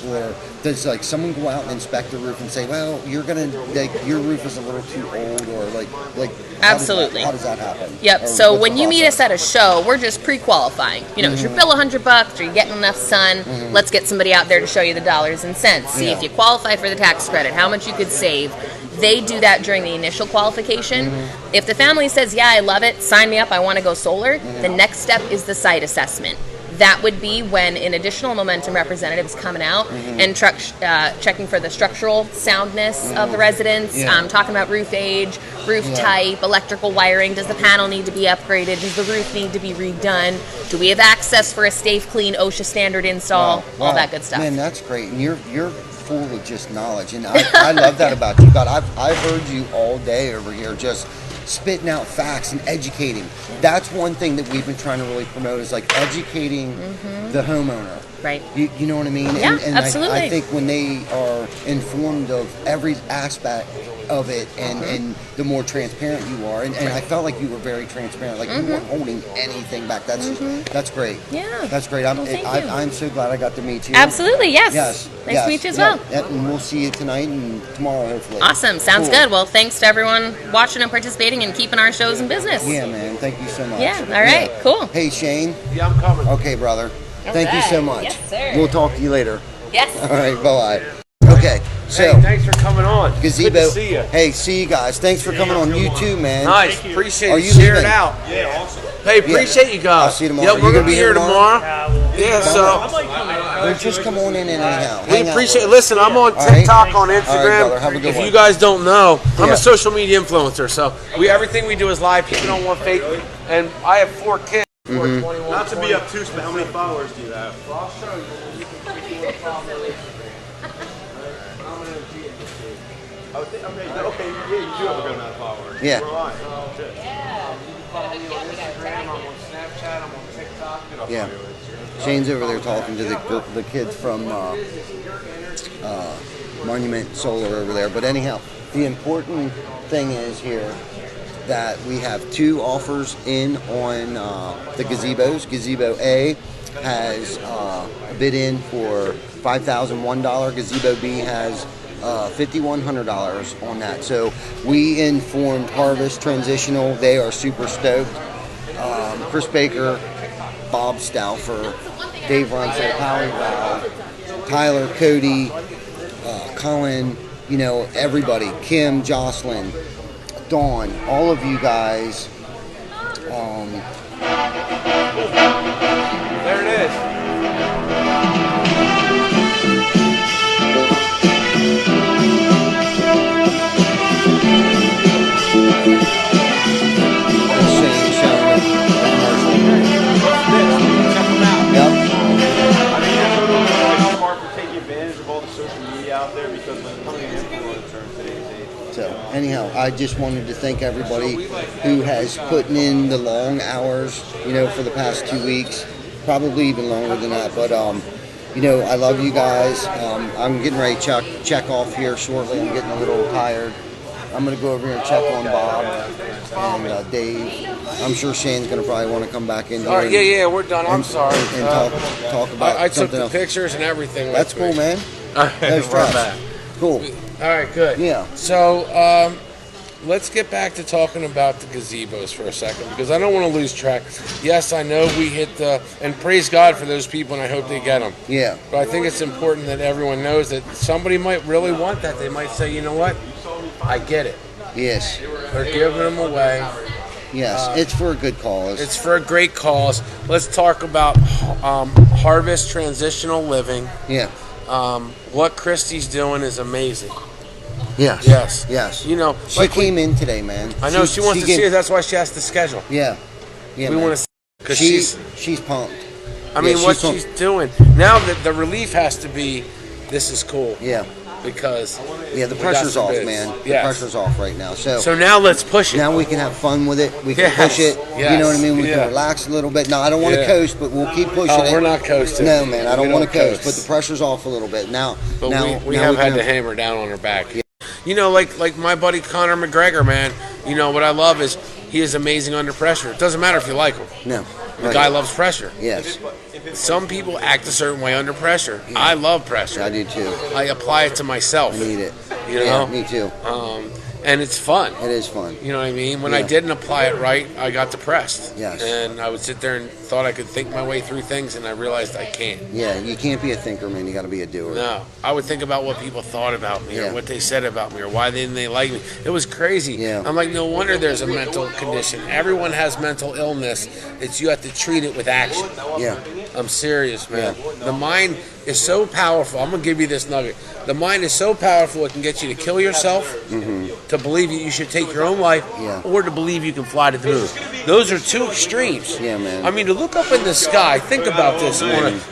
or does someone go out and inspect the roof and say, well, you're gonna your roof is a little too old, or Absolutely. How does that happen? Yep. Or So what's when the you meet process? us at a show, we're just pre-qualifying. Is your bill $100? Are you getting enough sun? Let's get somebody out there to show you the dollars and cents. See if you qualify for the tax credit, how much you could save. They do that during the initial qualification. If the family says, yeah, I love it, sign me up, I want to go solar, the next step is the site assessment. That would be when an additional Momentum representative is coming out and checking for the structural soundness of the residence, talking about roof age, roof type, electrical wiring. Does the panel need to be upgraded? Does the roof need to be redone? Do we have access for a safe, clean, OSHA standard install? All that good stuff. Man, that's great. And you're full of just knowledge, and I love that about you. God, I've heard you all day over here just spitting out facts and educating. That's one thing that we've been trying to really promote, is educating the homeowner. Right. You know what I mean? Yeah, and absolutely. I think when they are informed of every aspect of it, and the more transparent you are, and I felt like you were very transparent, you weren't holding anything back. That's great. Yeah. That's great. I'm so glad I got to meet you. Absolutely, yes. Yes. Nice to meet you as well. Yep, and we'll see you tonight and tomorrow, hopefully. Awesome. Sounds Cool. good. Well, thanks to everyone watching and participating and keeping our shows in business. Yeah, man. Thank you so much. Yeah, all right, cool. Hey, Shane. Yeah, I'm coming. Okay, brother. Thank you so right. much. Yes, sir. We'll talk to you later. Yes. All right, bye-bye. Okay, so Hey, thanks for coming on. Gazebo. Good to see you. Hey, see you guys. Thanks for coming on. You too, man. Nice. Appreciate Are it. you Share it leaving? out. Yeah, awesome. Hey, appreciate you guys. I'll see you tomorrow. Yeah, You we're gonna gonna be be here here tomorrow? tomorrow. Yeah, so Well, just come on in anyhow. we Hang out appreciate it. with us. Listen, I'm on All right. TikTok, on All right, Instagram. brother. Have a good If one. you guys don't know, I'm Yeah. a social media influencer. So everything we do is live. People don't want fake. And I have 4 kids. Mm-hmm. 21, Not to be obtuse, but how many followers do you have? I'll show you. Okay, yeah, you do have a good amount of followers. Yeah. We're live. Follow me on Instagram. I'm on Snapchat. I'm on TikTok. Yeah. Shane's over there talking to the kids from Monument Solar over there. But anyhow, the important thing is here that we have 2 offers in on the gazebos. Gazebo A has a bid in for $5,001. Gazebo B has $5,100 on that. So we informed Harvest Transitional. They are super stoked. Chris Baker, Bob Stauffer, Dave Runser, Howie Rao, Tyler, Cody, Colin, everybody, Kim, Jocelyn, Dawn, all of you guys. There it is. Shane showing the commercial. Yep. I think it's really smart to take advantage of all the social media out there because when it's coming in influencer in today's age. So anyhow, I just wanted to thank everybody who has put in the long hours, for the past 2 weeks, probably even longer than that. But I love you guys. I'm getting ready to check off here shortly. I'm getting a little tired. I'm gonna go over here and check on Bob and Dave. I'm sure Shane's gonna probably want to come back in here. All right, yeah, we're done. I'm sorry. And talk about I took something the else. pictures and everything. That's with cool, me. man. All right, No we're stress. back. Cool. All right, good. Yeah. So let's get back to talking about the gazebos for a second because I don't want to lose track. Yes, I know we hit and praise God for those people, and I hope they get them. Yeah. But I think it's important that everyone knows that somebody might really want that. They might say, you know what, I get it. Yes. They're giving them away. Yes. It's for a good cause. It's for a great cause. Let's talk about Harvest Transitional Living. Yeah. What Christy's doing is amazing. Yes. Yes. Yes. She like came in today, man. I know she wants to see it. That's why she has to schedule. Yeah. Yeah. We man. want to because she's pumped. I mean, Yeah, what she's she's doing now. That the relief has to be, this is cool. Yeah. Because Yeah, the we got pressure's some off, bids. man. The Yes. pressure's off right now. So now let's push it. Now we can have fun with it. We can Yes, push it. yes, You know what I mean? We yeah. can relax a little bit. No, I don't want to Yeah. coast, but we'll keep pushing it. We're not coasting. No, man, I We don't want to coast, coast. but the pressure's off a little bit. Now, But now we now have can had to hammer down on her back. Like my buddy Conor McGregor, man. What I love is he is amazing under pressure. It doesn't matter if you like him. No. The Right. guy loves pressure. Yes, Some people act a certain way under pressure. I love pressure. I do too. I apply it to myself. I need it. You know? Yeah, me too. And it's fun. It is fun. You know what I mean? When I Yeah. didn't apply it right, I got depressed. Yes. And I would sit there and thought I could think my way through things, and I realized I can't. Yeah, you can't be a thinker, man. You got to be a doer. No. I would think about what people thought about me Yeah. or what they said about me or why didn't they like me. It was crazy. Yeah. I'm like, no wonder there's a mental condition. Everyone has mental illness. It's you have to treat it with action. Yeah. I'm serious, man. The mind is so powerful. I'm going to give you this nugget. The mind is so powerful it can get you to kill yourself, to believe that you should take your own life, Yeah. or to believe you can fly to the moon. Those are two extremes. Yeah, man. I mean, to look up in the sky, think about this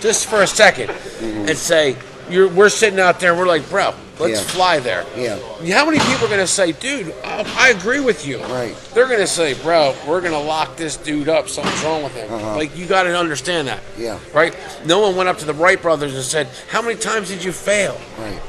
just for a second, and say, we're sitting out there and we're like, bro, let's Yeah. fly there. Yeah. How many people are going to say, dude, I agree with you? Right. They're going to say, bro, we're going to lock this dude up. Something's wrong with him. Like, you got to understand that. Yeah. Right? No one went up to the Wright brothers and said, how many times did you fail? Right.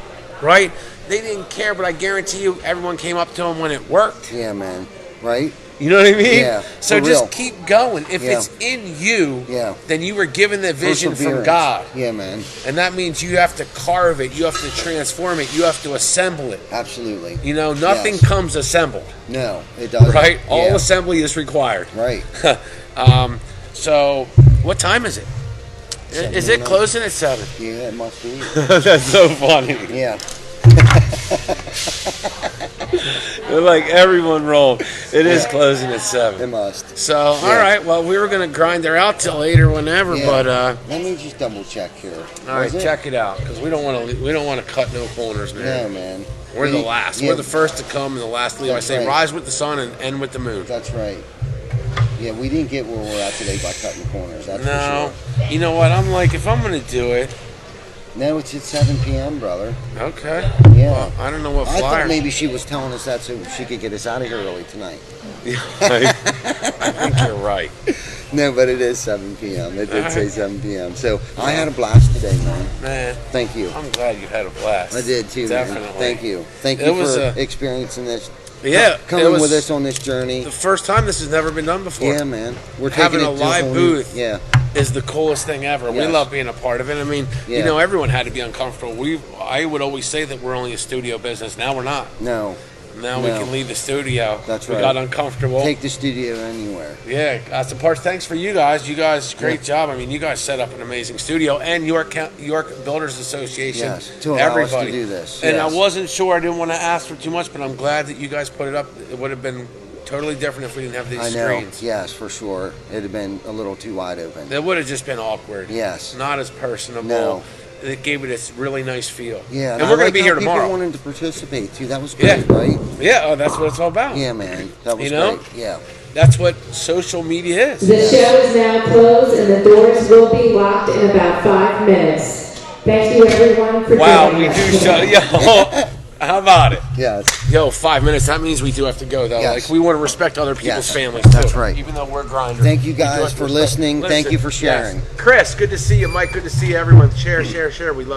Right? They didn't care, but I guarantee you everyone came up to them when it worked. Yeah, man. Right. You know what I mean? Yeah, So for just real. keep going. If Yeah. it's in you, Yeah. then you were given the vision from Perseverance. God. Yeah, man. And that means you have to carve it. You have to transform it. You have to assemble it. Absolutely. Nothing Yes. comes assembled. No, it doesn't. Right? All Yeah. assembly is required. Right. So, what time is it? Is it 7:09. closing at 7? Yeah, it must be. That's so funny. Yeah. Like everyone rolled. It is closing at 7. It must. So, all right. Well, we were going to grind her out till later, whenever. Yeah. But Let me just double check here. all right, Was it? check it out because we don't want to cut no corners, No, man. man. We're the We- last. yeah, We're the first to come and the last to leave. I That's say right. rise with the sun and end with the moon. That's right. Yeah, we didn't get where we're at today by cutting corners. That's No, for sure. you know what? I'm like, if I'm going to do it, No, it's at 7 p.m., brother. okay. Yeah. Well, I don't know what I flyer. thought maybe she was telling us that so she could get us out of here early tonight. I think you're right. No, but it is 7 p.m. It did All say right. 7 p.m. So I had a blast today, man. Man, Thank you. I'm glad you had a blast. I did too, Definitely. man. Thank you. Thank It you was, for experiencing this. Yeah, Coming it was with us on this journey. the first time this has never been done before. Yeah, man. We're Having taking a it to live whole new- booth. Yeah. Is the coolest thing ever. We Yes. love being a part of it. I mean, Yeah. you know, everyone had to be uncomfortable. I would always say that we're only a studio business. Now we're not. No. Now we No. can leave the studio. That's we right. got uncomfortable. Take the studio anywhere. Yeah, that's the part. Thanks for you guys. You guys, great job. I mean, you guys set up an amazing studio, and York Builders Association. Yes, to allow us to everybody do this, And I yes. wasn't sure. I didn't want to ask for too much, but I'm glad that you guys put it up. It would have been totally different if we didn't have these I know. screens. Yes, for sure. It'd have been a little too wide open. It would have just been awkward. Yes. Not as personable. No. It gave it this really nice feel. Yeah, and I we're going like to be how here people tomorrow. wanted to participate too. That was Yeah. great, right? Yeah, oh, that's what it's all about. Yeah, man. That was You know? great. Yeah. That's what social media is. The show is now closed and the doors will be locked in about 5 minutes. Thank you everyone for Wow, joining we us do today. show. Yo, how about it? Yes. Yo, 5 minutes. That means we do have to go, though. Yes. Like, we want to respect other people's Yes. families, too. That's right. Even though we're grinders. Thank you We do guys have to for respect- listening. Thank you for sharing. Yes. Chris, good to see you. Mike, good to see everyone. Share. We love you.